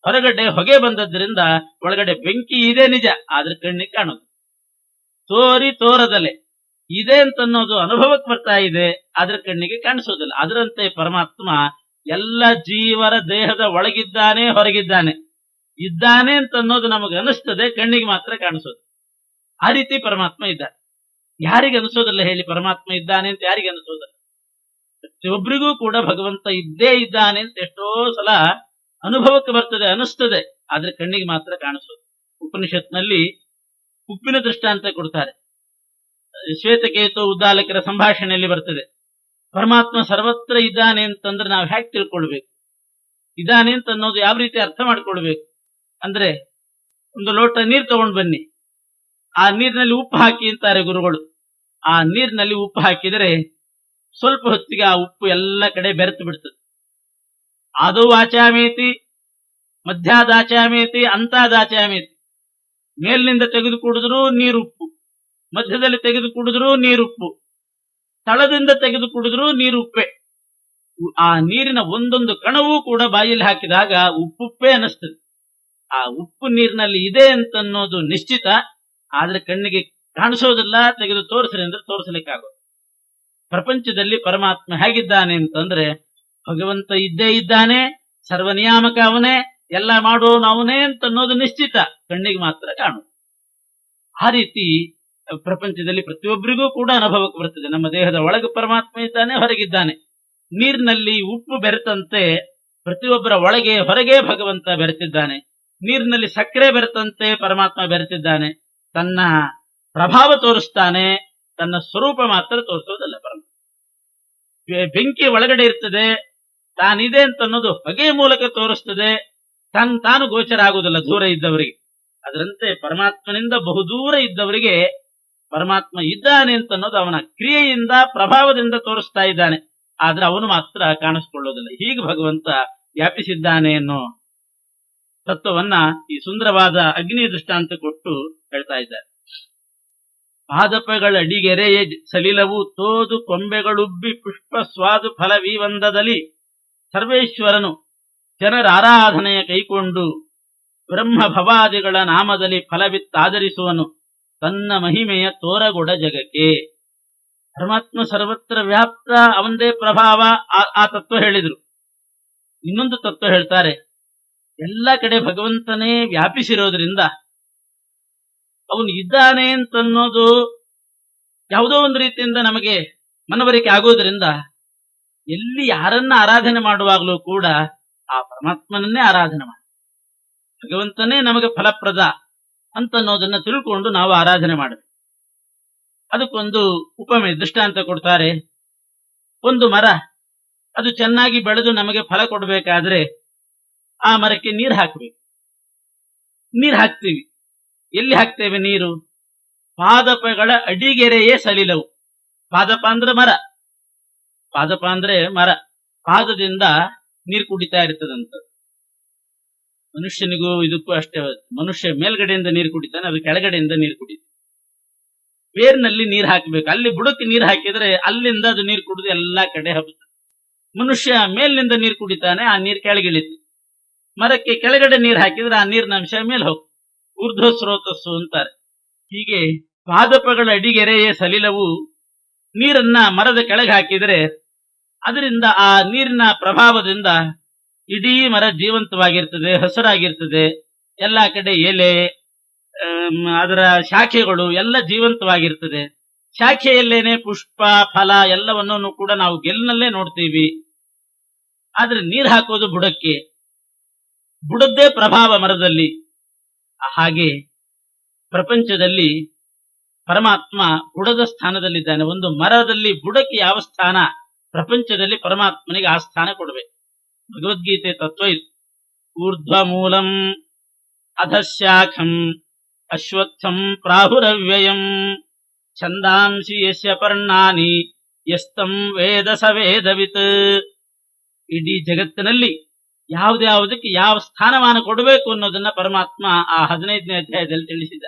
ಹೊರಗಡೆ ಹೊಗೆ ಬಂದದ್ರಿಂದ ಒಳಗಡೆ ಬೆಂಕಿ ಇದೆ ನಿಜ, ಆದ್ರೆ ಕಣ್ಣಿಗೆ ಕಾಣುದು. ತೋರದಲೆ ಇದೆ ಅಂತ ಅನ್ನೋದು ಅನುಭವಕ್ಕೆ ಬರ್ತಾ ಇದೆ, ಆದ್ರೆ ಕಣ್ಣಿಗೆ ಕಾಣಿಸೋದಿಲ್ಲ. ಅದರಂತೆ ಪರಮಾತ್ಮ ಎಲ್ಲ ಜೀವರ ದೇಹದ ಒಳಗಿದ್ದಾನೆ, ಹೊರಗಿದ್ದಾನೆ. ಇದ್ದಾನೆ ಅಂತ ಅನ್ನೋದು ನಮಗೆ ಅನಿಸ್ತದೆ, ಕಣ್ಣಿಗೆ ಮಾತ್ರ ಕಾಣಿಸೋದು. ಆ ರೀತಿ ಪರಮಾತ್ಮ ಇದ್ದಾನೆ. ಯಾರಿಗೆ ಅನಿಸೋದಿಲ್ಲ ಹೇಳಿ? ಪರಮಾತ್ಮ ಇದ್ದಾನೆ ಅಂತ ಯಾರಿಗೆ ಅನಿಸೋದಿಲ್ಲ? ಪ್ರತಿಯೊಬ್ಬರಿಗೂ ಕೂಡ ಭಗವಂತ ಇದ್ದೇ ಇದ್ದಾನೆ ಅಂತ ಎಷ್ಟೋ ಸಲ ಅನುಭವಕ್ಕೆ ಬರ್ತದೆ, ಅನಿಸ್ತದೆ, ಆದ್ರೆ ಕಣ್ಣಿಗೆ ಮಾತ್ರ ಕಾಣಿಸೋದು. ಉಪನಿಷತ್ನಲ್ಲಿ ಉಪ್ಪಿನ ದೃಷ್ಟಾಂತ ಕೊಡ್ತಾರೆ. ಶ್ವೇತಕೇತು ಉದ್ದಾಲಕರ ಸಂಭಾಷಣೆಯಲ್ಲಿ ಬರ್ತದೆ, ಪರಮಾತ್ಮ ಸರ್ವತ್ರ ಇದ್ದಾನೆ ಅಂತಂದ್ರೆ ನಾವು ಹೇಗೆ ತಿಳ್ಕೊಳ್ಬೇಕು? ಇದ್ದಾನೆ ಅಂತ ಅನ್ನೋದು ಯಾವ ರೀತಿ ಅರ್ಥ ಮಾಡ್ಕೊಳ್ಬೇಕು ಅಂದ್ರೆ, ಒಂದು ಲೋಟ ನೀರು ತಗೊಂಡು ಬನ್ನಿ, ಆ ನೀರಿನಲ್ಲಿ ಉಪ್ಪು ಹಾಕಿ ಅಂತಾರೆ ಗುರುಗಳು. ಆ ನೀರಿನಲ್ಲಿ ಉಪ್ಪು ಹಾಕಿದರೆ ಸ್ವಲ್ಪ ಹೊತ್ತಿಗೆ ಆ ಉಪ್ಪು ಎಲ್ಲ ಕಡೆ ಬೆರೆತು ಬಿಡ್ತದೆ. ಆದೌ ಆಚಾಮೇತಿ, ಮಧ್ಯಾದಾಚಾಮೇತಿ, ಅಂತಾದಾಚಾಮೇತಿ. ಮೇಲಿನಿಂದ ತೆಗೆದು ಕುಡಿದ್ರೂ ನೀರುಪ್ಪು, ಮಧ್ಯದಲ್ಲಿ ತೆಗೆದು ಕುಡಿದ್ರೂ ನೀರುಪ್ಪು, ತಳದಿಂದ ತೆಗೆದು ಕುಡಿದ್ರೂ ನೀರುಪ್ಪೆ. ಆ ನೀರಿನ ಒಂದೊಂದು ಕಣವೂ ಕೂಡ ಬಾಯಲ್ಲಿ ಹಾಕಿದಾಗ ಉಪ್ಪುಪ್ಪೇ ಅನಿಸ್ತದೆ. ಆ ಉಪ್ಪು ನೀರಿನಲ್ಲಿ ಇದೆ ಅಂತನ್ನೋದು ನಿಶ್ಚಿತ, ಆದ್ರೆ ಕಣ್ಣಿಗೆ ಕಾಣಿಸೋದಿಲ್ಲ. ತೆಗೆದು ತೋರಿಸ್ರಿ ಅಂದ್ರೆ ತೋರಿಸಲಿಕ್ಕಾಗೋದು. ಪ್ರಪಂಚದಲ್ಲಿ ಪರಮಾತ್ಮ ಹೇಗಿದ್ದಾನೆ ಅಂತಂದ್ರೆ, ಭಗವಂತ ಇದ್ದೇ ಇದ್ದಾನೆ, ಸರ್ವನಿಯಾಮಕ ಅವನೇ, ಎಲ್ಲ ಮಾಡೋನು ಅವನೇ ಅಂತ ಅನ್ನೋದು ನಿಶ್ಚಿತ, ಕಣ್ಣಿಗೆ ಮಾತ್ರ ಕಾಣುದು. ಆ ರೀತಿ ಪ್ರಪಂಚದಲ್ಲಿ ಪ್ರತಿಯೊಬ್ಬರಿಗೂ ಕೂಡ ಅನುಭವಕ್ಕೆ ಬರ್ತದೆ. ನಮ್ಮ ದೇಹದ ಒಳಗೆ ಪರಮಾತ್ಮ ಇದ್ದಾನೆ, ಹೊರಗಿದ್ದಾನೆ. ನೀರಿನಲ್ಲಿ ಉಪ್ಪು ಬೆರೆತಂತೆ ಪ್ರತಿಯೊಬ್ಬರ ಒಳಗೆ ಹೊರಗೆ ಭಗವಂತ ಬೆರೆತಿದ್ದಾನೆ. ನೀರಿನಲ್ಲಿ ಸಕ್ಕರೆ ಬೆರೆತಂತೆ ಪರಮಾತ್ಮ ಬೆರೆತಿದ್ದಾನೆ. ತನ್ನ ಪ್ರಭಾವ ತೋರಿಸ್ತಾನೆ, ತನ್ನ ಸ್ವರೂಪ ಮಾತ್ರ ತೋರಿಸೋದಲ್ಲ. ಪರಮಾತ್ಮ ಬೆಂಕಿ ಒಳಗಡೆ ಇರ್ತದೆ, ತಾನಿದೆ ಅಂತ ಅನ್ನೋದು ಹೊಗೆಯ ಮೂಲಕ ತೋರಿಸ್ತದೆ, ತಾನು ಗೋಚರ ಆಗುವುದಿಲ್ಲ ದೂರ ಇದ್ದವರಿಗೆ. ಅದರಂತೆ ಪರಮಾತ್ಮನಿಂದ ಬಹುದೂರ ಇದ್ದವರಿಗೆ ಪರಮಾತ್ಮ ಇದ್ದಾನೆ ಅಂತ ಅನ್ನೋದು ಅವನ ಕ್ರಿಯೆಯಿಂದ, ಪ್ರಭಾವದಿಂದ ತೋರಿಸ್ತಾ ಇದ್ದಾನೆ, ಆದ್ರೆ ಅವನು ಮಾತ್ರ ಕಾಣಿಸ್ಕೊಳ್ಳೋದಿಲ್ಲ. ಹೀಗೆ ಭಗವಂತ ವ್ಯಾಪಿಸಿದ್ದಾನೆ ಅನ್ನೋ ತತ್ವವನ್ನ ಈ ಸುಂದರವಾದ ಅಗ್ನಿ ದೃಷ್ಟಾಂತ ಕೊಟ್ಟು ಹೇಳ್ತಾ ಇದ್ದಾರೆ. ಪಾದಪಗಳ ಅಡಿಗೆರೆಯ ಸಲಿಲವು ತೋದು ಕೊಂಬೆಗಳುಬ್ಬಿ ಪುಷ್ಪ ಸ್ವಾದು ಫಲವೀವಂದದಲ್ಲಿ ಸರ್ವೇಶ್ವರನು ಜನರ ಆರಾಧನೆಯ ಕೈಕೊಂಡು ಬ್ರಹ್ಮ ಭವಾದಿಗಳ ನಾಮದಲ್ಲಿ ಫಲವಿತ್ತಾದರಿಸುವನು ತನ್ನ ಮಹಿಮೆಯ ತೋರಗೊಡ ಜಗಕ್ಕೆ. ಪರಮಾತ್ಮ ಸರ್ವತ್ರ ವ್ಯಾಪ್ತ, ಅವಂದೇ ಪ್ರಭಾವ. ಆ ತತ್ವ ಹೇಳಿದ್ರು. ಇನ್ನೊಂದು ತತ್ವ ಹೇಳ್ತಾರೆ, ಎಲ್ಲ ಕಡೆ ಭಗವಂತನೇ ವ್ಯಾಪಿಸಿರೋದ್ರಿಂದ ಅವನು ಇದ್ದಾನೆ ಅಂತನ್ನೋದು ಯಾವುದೋ ಒಂದು ರೀತಿಯಿಂದ ನಮಗೆ ಮನವರಿಕೆ ಆಗೋದ್ರಿಂದ ಎಲ್ಲಿ ಯಾರನ್ನ ಆರಾಧನೆ ಮಾಡುವಾಗಲೂ ಕೂಡ ಆ ಪರಮಾತ್ಮನನ್ನೇ ಆರಾಧನೆ ಮಾಡಿ, ಭಗವಂತನೇ ನಮಗೆ ಫಲಪ್ರದ ಅಂತನ್ನೋದನ್ನ ತಿಳ್ಕೊಂಡು ನಾವು ಆರಾಧನೆ ಮಾಡಬೇಕು. ಅದಕ್ಕೊಂದು ಉಪಮೆ ದೃಷ್ಟಾಂತ ಕೊಡ್ತಾರೆ. ಒಂದು ಮರ ಅದು ಚೆನ್ನಾಗಿ ಬೆಳೆದು ನಮಗೆ ಫಲ ಕೊಡಬೇಕಾದ್ರೆ ಆ ಮರಕ್ಕೆ ನೀರು ಹಾಕಬೇಕು. ನೀರು ಹಾಕ್ತೀವಿ, ಎಲ್ಲಿ ಹಾಕ್ತೇವೆ ನೀರು? ಪಾದಪಗಳ ಅಡಿಗೆರೆಯೇ ಸಲಿಲವು. ಪಾದಪ ಅಂದ್ರೆ ಮರ, ಪಾದಪ ಅಂದ್ರೆ ಮರ. ಪಾದದಿಂದ ನೀರು ಕುಡಿತಾ ಇರ್ತದಂತ. ಮನುಷ್ಯನಿಗೂ ಇದಕ್ಕೂ ಅಷ್ಟೇ. ಮನುಷ್ಯ ಮೇಲ್ಗಡೆಯಿಂದ ನೀರು ಕುಡಿತಾನೆ, ಅದು ಕೆಳಗಡೆಯಿಂದ ನೀರು ಕುಡಿತಾನೆ. ಬೇರಿನಲ್ಲಿ ನೀರು ಹಾಕಬೇಕು. ಅಲ್ಲಿ ಬುಡಕ್ಕೆ ನೀರು ಹಾಕಿದ್ರೆ ಅಲ್ಲಿಂದ ಅದು ನೀರು ಕುಡಿದು ಎಲ್ಲಾ ಕಡೆ ಹಬ್ಬುತ್ತೆ. ಮನುಷ್ಯ ಮೇಲಿನಿಂದ ನೀರು ಕುಡಿತಾನೆ, ಆ ನೀರು ಕೆಳಗಿಳಿತು. ಮರಕ್ಕೆ ಕೆಳಗಡೆ ನೀರು ಹಾಕಿದ್ರೆ ಆ ನೀರಿನ ಅಂಶ ಮೇಲೆ ಹೋಗ್ತದೆ. ಊರ್ಧ್ವ ಸ್ರೋತಸ್ಸು ಅಂತಾರೆ. ಹೀಗೆ ಪಾದಪಗಳ ಅಡಿಗೆರೆಯ ಸಲಿಲವು ನೀರನ್ನ ಮರದ ಕೆಳಗೆ ಹಾಕಿದರೆ ಅದರಿಂದ ಆ ನೀರಿನ ಪ್ರಭಾವದಿಂದ ಇಡೀ ಮರ ಜೀವಂತವಾಗಿರ್ತದೆ, ಹಸಿರಾಗಿರ್ತದೆ. ಎಲ್ಲಾ ಕಡೆ ಎಲೆ, ಅದರ ಶಾಖೆಗಳು ಎಲ್ಲ ಜೀವಂತವಾಗಿರ್ತದೆ. ಶಾಖೆಯಲ್ಲೇನೆ ಪುಷ್ಪ, ಫಲ ಎಲ್ಲವನ್ನೂ ಕೂಡ ನಾವು ಗೆಲ್ಲಿನಲ್ಲೇ ನೋಡ್ತೀವಿ. ಆದ್ರೆ ನೀರು ಹಾಕೋದು ಬುಡಕ್ಕೆ, ಬುಡದ್ದೇ ಪ್ರಭಾವ ಮರದಲ್ಲಿ. ಹಾಗೆ ಪ್ರಪಂಚದಲ್ಲಿ ಪರಮಾತ್ಮ ಬುಡದ ಸ್ಥಾನದಲ್ಲಿದ್ದಾನೆ. ಒಂದು ಮರದಲ್ಲಿ ಬುಡಕ್ಕೆ ಯಾವ ಸ್ಥಾನ, ಪ್ರಪಂಚದಲ್ಲಿ ಪರಮಾತ್ಮನಿಗೆ ಆ ಸ್ಥಾನ ಕೊಡಬೇಕು. ಭಗವದ್ಗೀತೆ ತತ್ವ ಇದು. ಊರ್ಧ್ವ ಮೂಲಂ ಅಧಶಾಖಂ ಅಶ್ವತ್ಥಂ ಪ್ರಾಹುರವ್ಯಯಂ ಛಂದಾಂಸಿ ಯಸ್ಯ ಪರ್ಣಾನಿ ಯಸ್ತಂ ವೇದ ಸ ವೇದವಿತ್. ಇಡೀ ಜಗತ್ತಿನಲ್ಲಿ ಯಾವುದಕ್ಕೆ ಯಾವ ಸ್ಥಾನಮಾನ ಕೊಡಬೇಕು ಅನ್ನೋದನ್ನ ಪರಮಾತ್ಮ ಆ 15ನೇ ಅಧ್ಯಾಯದಲ್ಲಿ ತಿಳಿಸಿದ.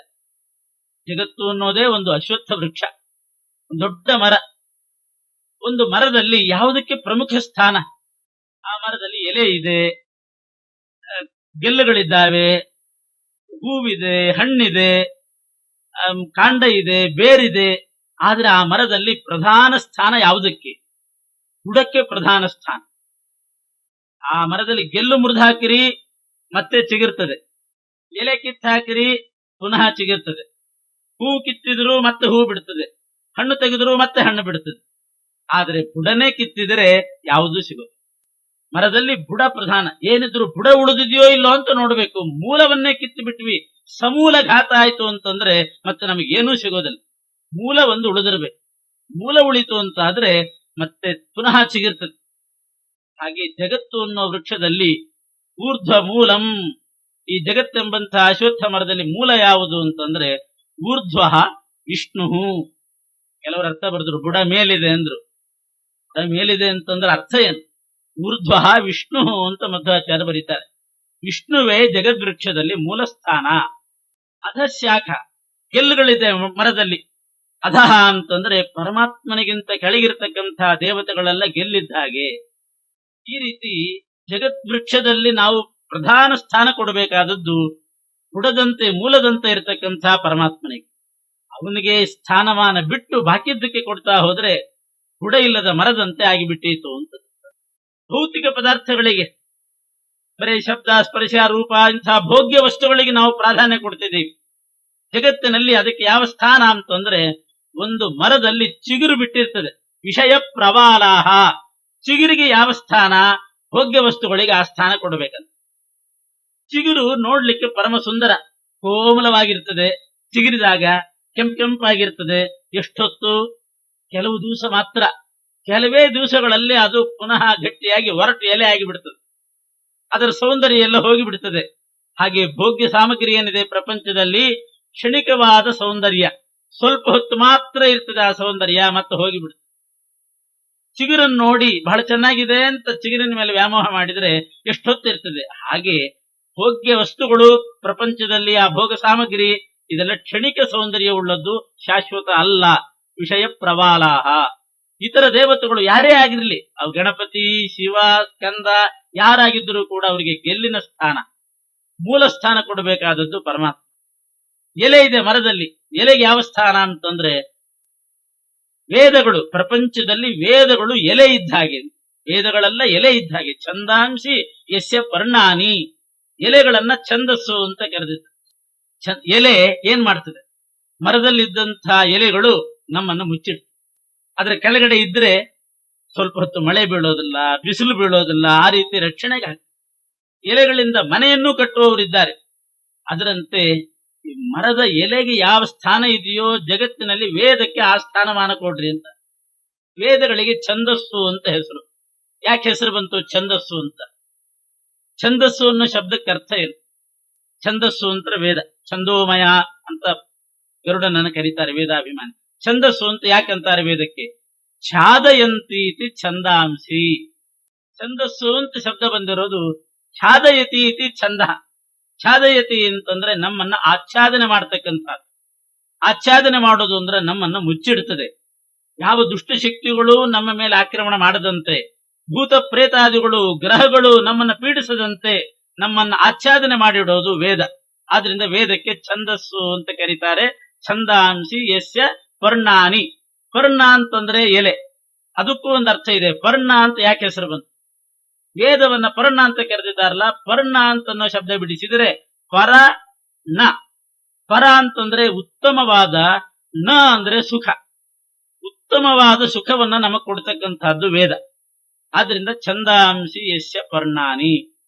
ಜಗತ್ತು ಅನ್ನೋದೇ ಒಂದು ಅಶ್ವತ್ಥ ವೃಕ್ಷ, ಒಂದು ದೊಡ್ಡ ಮರ. ಒಂದು ಮರದಲ್ಲಿ ಯಾವುದಕ್ಕೆ ಪ್ರಮುಖ ಸ್ಥಾನ? ಆ ಮರದಲ್ಲಿ ಎಲೆ ಇದೆ, ಗೆಲ್ಲುಗಳಿದ್ದಾವೆ, ಹೂವಿದೆ, ಹಣ್ಣಿದೆ, ಕಾಂಡ ಇದೆ, ಬೇರಿದೆ. ಆದ್ರೆ ಆ ಮರದಲ್ಲಿ ಪ್ರಧಾನ ಸ್ಥಾನ ಯಾವುದಕ್ಕೆ? ಬುಡಕ್ಕೆ ಪ್ರಧಾನ ಸ್ಥಾನ. ಆ ಮರದಲ್ಲಿ ಗೆಲ್ಲು ಮುರಿದು ಹಾಕಿರಿ ಮತ್ತೆ ಚಿಗಿರ್ತದೆ, ಎಲೆ ಕಿತ್ತು ಹಾಕಿರಿ ಪುನಃ ಚಿಗಿರ್ತದೆ, ಹೂ ಕಿತ್ತಿದ್ರು ಮತ್ತೆ ಹೂ ಬಿಡ್ತದೆ, ಹಣ್ಣು ತೆಗೆದ್ರು ಮತ್ತೆ ಹಣ್ಣು ಬಿಡ್ತದೆ. ಆದ್ರೆ ಬುಡನೇ ಕಿತ್ತಿದರೆ ಯಾವುದೂ ಸಿಗೋದು. ಮರದಲ್ಲಿ ಬುಡ ಪ್ರಧಾನ. ಏನಿದ್ರು ಬುಡ ಉಳಿದಿದೆಯೋ ಇಲ್ಲೋ ಅಂತ ನೋಡ್ಬೇಕು. ಮೂಲವನ್ನೇ ಕಿತ್ತು ಬಿಟ್ವಿ, ಸಮೂಲ ಘಾತ ಆಯ್ತು ಅಂತಂದ್ರೆ ಮತ್ತೆ ನಮಗೇನೂ ಸಿಗೋದಿಲ್ಲ. ಮೂಲ ಒಂದು ಉಳಿದಿರ್ಬೇಕು. ಮೂಲ ಉಳಿತು ಅಂತ ಆದ್ರೆ ಮತ್ತೆ ಪುನಃ ಚಿಗಿರ್ತದೆ. ಹಾಗೆ ಜಗತ್ತು ಅನ್ನೋ ವೃಕ್ಷದಲ್ಲಿ ಊರ್ಧ್ವ ಮೂಲಂ, ಈ ಜಗತ್ತೆಂಬಂತಹ ಅಶ್ವತ್ಥ ಮರದಲ್ಲಿ ಮೂಲ ಯಾವುದು ಅಂತಂದ್ರೆ ಊರ್ಧ್ವ ವಿಷ್ಣು. ಕೆಲವರು ಅರ್ಥ ಬರೆದ್ರು ಬುಡ ಮೇಲಿದೆ ಅಂದ್ರು. ಬುಡ ಮೇಲಿದೆ ಅಂತಂದ್ರೆ ಅರ್ಥ ಏನು? ಊರ್ಧ್ವ ವಿಷ್ಣು ಅಂತ ಮಧ್ವಾಚಾರ್ಯ ಬರೀತಾರೆ. ವಿಷ್ಣುವೇ ಜಗದ್ವೃಕ್ಷದಲ್ಲಿ ಮೂಲ ಸ್ಥಾನ. ಅಧಶಾಖ, ಗೆಲ್ಲುಗಳಿದೆ ಮರದಲ್ಲಿ. ಅಧಃ ಅಂತಂದ್ರೆ ಪರಮಾತ್ಮನಿಗಿಂತ ಕೆಳಗಿರ್ತಕ್ಕಂತಹ ದೇವತೆಗಳೆಲ್ಲ ಗೆಲ್ಲಿದ್ದ ಹಾಗೆ. ಈ ರೀತಿ ಜಗದ್ವೃಕ್ಷದಲ್ಲಿ ನಾವು ಪ್ರಧಾನ ಸ್ಥಾನ ಕೊಡಬೇಕಾದದ್ದು ಬುಡದಂತೆ ಮೂಲದಂತೆ ಇರತಕ್ಕಂತಹ ಪರಮಾತ್ಮನಿಗೆ. ಅವನಿಗೆ ಸ್ಥಾನಮಾನ ಬಿಟ್ಟು ಬಾಕಿದ್ದಕ್ಕೆ ಕೊಡ್ತಾ ಹೋದ್ರೆ ಬುಡ ಇಲ್ಲದ ಮರದಂತೆ ಆಗಿಬಿಟ್ಟಿತು ಅಂತ. ಭೌತಿಕ ಪದಾರ್ಥಗಳಿಗೆ, ಬರೀ ಶಬ್ದ, ಸ್ಪರ್ಶ, ರೂಪ ಇಂತಹ ಭೋಗ್ಯ ವಸ್ತುಗಳಿಗೆ ನಾವು ಪ್ರಾಧಾನ್ಯ ಕೊಡ್ತಿದ್ದೀವಿ. ಜಗತ್ತಿನಲ್ಲಿ ಅದಕ್ಕೆ ಯಾವ ಸ್ಥಾನ ಅಂತಂದ್ರೆ ಒಂದು ಮರದಲ್ಲಿ ಚಿಗುರು ಬಿಟ್ಟಿರ್ತದೆ, ವಿಷಯ ಪ್ರವಾಲಾಹ. ಚಿಗುರಿಗೆ ಯಾವ ಸ್ಥಾನ? ಭೋಗ್ಯ ವಸ್ತುಗಳಿಗೆ ಆ ಸ್ಥಾನ ಕೊಡಬೇಕಂತ. ಚಿಗುರು ನೋಡ್ಲಿಕ್ಕೆ ಪರಮ ಸುಂದರ, ಕೋಮಲವಾಗಿರ್ತದೆ. ಚಿಗುರಿದಾಗ ಕೆಂಪಾಗಿರ್ತದೆ. ಎಷ್ಟೊತ್ತು? ಕೆಲವು ದಿವಸ ಮಾತ್ರ. ಕೆಲವೇ ದಿವಸಗಳಲ್ಲಿ ಅದು ಪುನಃ ಗಟ್ಟಿಯಾಗಿ ಒರಟು ಎಲೆ ಆಗಿಬಿಡ್ತದೆ. ಅದರ ಸೌಂದರ್ಯ ಎಲ್ಲ ಹೋಗಿಬಿಡ್ತದೆ. ಹಾಗೆ ಭೋಗ್ಯ ಸಾಮಗ್ರಿ ಏನಿದೆ ಪ್ರಪಂಚದಲ್ಲಿ ಕ್ಷಣಿಕವಾದ ಸೌಂದರ್ಯ, ಸ್ವಲ್ಪ ಹೊತ್ತು ಮಾತ್ರ ಇರ್ತದೆ ಆ ಸೌಂದರ್ಯ, ಮತ್ತೆ ಹೋಗಿಬಿಡ್ತದೆ. ಚಿಗುರನ್ನು ನೋಡಿ ಬಹಳ ಚೆನ್ನಾಗಿದೆ ಅಂತ ಚಿಗುರಿನ ಮೇಲೆ ವ್ಯಾಮೋಹ ಮಾಡಿದ್ರೆ ಎಷ್ಟೊತ್ತು ಇರ್ತದೆ. ಹಾಗೆ ಭೋಗ್ಯ ವಸ್ತುಗಳು ಪ್ರಪಂಚದಲ್ಲಿ, ಆ ಭೋಗ ಸಾಮಗ್ರಿ ಇದೆಲ್ಲ ಕ್ಷಣಿಕ ಸೌಂದರ್ಯ ಉಳ್ಳದ್ದು, ಶಾಶ್ವತ ಅಲ್ಲ. ವಿಷಯ ಪ್ರವಾಲಾಹ. ಇತರ ದೇವತೆಗಳು ಯಾರೇ ಆಗಿರ್ಲಿ, ಅವು ಗಣಪತಿ, ಶಿವ, ಸ್ಕಂದ ಯಾರಾಗಿದ್ದರೂ ಕೂಡ ಅವರಿಗೆ ಗೆಲ್ಲಿನ ಸ್ಥಾನ, ಮೂಲ ಸ್ಥಾನ ಕೊಡಬೇಕಾದದ್ದು ಪರಮಾತ್ಮ. ಎಲೆ ಇದೆ ಮರದಲ್ಲಿ, ಎಲೆಗೆ ಯಾವ ಸ್ಥಾನ ಅಂತಂದ್ರೆ ವೇದಗಳು. ಪ್ರಪಂಚದಲ್ಲಿ ವೇದಗಳು ಎಲೆ ಇದ್ದ ಹಾಗೆ, ವೇದಗಳೆಲ್ಲ ಎಲೆ ಇದ್ದ ಹಾಗೆ. ಛಂದಾಂಸಿ ಯಸ್ಯ ಪರ್ಣಾನಿ. ಎಲೆಗಳನ್ನ ಛಂದಸ್ಸು ಅಂತ ಕರೆದಿತ್ತು. ಎಲೆ ಏನ್ ಮಾಡ್ತದೆ? ಮರದಲ್ಲಿದ್ದಂತಹ ಎಲೆಗಳು ನಮ್ಮನ್ನು ಮುಚ್ಚಿಡ್ತದೆ. ಅದ್ರ ಕೆಳಗಡೆ ಇದ್ರೆ ಸ್ವಲ್ಪ ಹೊತ್ತು ಮಳೆ ಬೀಳೋದಿಲ್ಲ, ಬಿಸಿಲು ಬೀಳೋದಿಲ್ಲ, ಆ ರೀತಿ ರಕ್ಷಣೆಗೆ ಆಗ್ತದೆ. ಎಲೆಗಳಿಂದ ಮನೆಯನ್ನು ಕಟ್ಟುವವರಿದ್ದಾರೆ. ಅದರಂತೆ ಈ ಮರದ ಎಲೆಗೆ ಯಾವ ಸ್ಥಾನ ಇದೆಯೋ ಜಗತ್ತಿನಲ್ಲಿ ವೇದಕ್ಕೆ ಆ ಸ್ಥಾನಮಾನ ಕೊಡ್ರಿ ಅಂತ. ವೇದಗಳಿಗೆ ಛಂದಸ್ಸು ಅಂತ ಹೆಸರು. ಯಾಕೆ ಹೆಸರು ಬಂತು ಛಂದಸ್ಸು ಅಂತ? ಛಂದಸ್ಸು ಅನ್ನೋ ಶಬ್ದಕ್ಕೆ ಅರ್ಥ ಏನು? ಛಂದಸ್ಸು ಅಂತ ವೇದ, ಛಂದೋಮಯ ಅಂತ ಗರುಡನನ್ನು ಕರೀತಾರೆ ವೇದಾಭಿಮಾನಿ. ಛಂದಸ್ಸು ಅಂತ ಯಾಕಂತಾರೆ ವೇದಕ್ಕೆ? ಛಾದಯಂತೀತಿ ಛಂದಾಂಸಿ. ಛಂದಸ್ಸು ಅಂತ ಶಬ್ದ ಬಂದಿರೋದು ಛಾದಯತಿ ಇತಿ ಛಂದ. ಛಾದಯತಿ ಅಂತಂದ್ರೆ ನಮ್ಮನ್ನ ಆಚ್ಛಾದನೆ ಮಾಡ್ತಕ್ಕಂಥ. ಆಚ್ಛಾದನೆ ಮಾಡೋದು ಅಂದ್ರೆ ನಮ್ಮನ್ನ ಮುಚ್ಚಿಡ್ತದೆ. ಯಾವ ದುಷ್ಟಶಕ್ತಿಗಳು ನಮ್ಮ ಮೇಲೆ ಆಕ್ರಮಣ ಮಾಡದಂತೆ, ಭೂತ ಪ್ರೇತಾದಿಗಳು, ಗ್ರಹಗಳು ನಮ್ಮನ್ನ ಪೀಡಿಸದಂತೆ ನಮ್ಮನ್ನ ಆಚ್ಛಾದನೆ ಮಾಡಿಡೋದು ವೇದ. ಆದ್ರಿಂದ ವೇದಕ್ಕೆ ಛಂದಸ್ಸು ಅಂತ ಕರೀತಾರೆ. ಛಂದಾಂಸಿ ಯಸ್ಯ ಪರ್ಣಾನಿ. ಪರ್ಣ ಅಂತಂದ್ರೆ ಎಲೆ, ಅದಕ್ಕೂ ಒಂದು ಅರ್ಥ ಇದೆ. ಪರ್ಣ ಅಂತ ಯಾಕೆ ಹೆಸರು ಬಂತು? ವೇದವನ್ನ ಪರ್ಣ ಅಂತ ಕರೆದಿದ್ದಾರಲ್ಲ, ಪರ್ಣ ಅಂತನ್ನೋ ಶಬ್ದ ಬಿಡಿಸಿದರೆ ಪರ ನ. ಪರ ಅಂತಂದ್ರೆ ಉತ್ತಮವಾದ, ನ ಅಂದ್ರೆ ಸುಖ. ಉತ್ತಮವಾದ ಸುಖವನ್ನ ನಮಗ್ ಕೊಡ್ತಕ್ಕಂಥದ್ದು ವೇದ. ಆದ್ರಿಂದ ಛಂದಾಂಸಿ ಯಸ್ಯ ಪರ್ಣಾನಿ.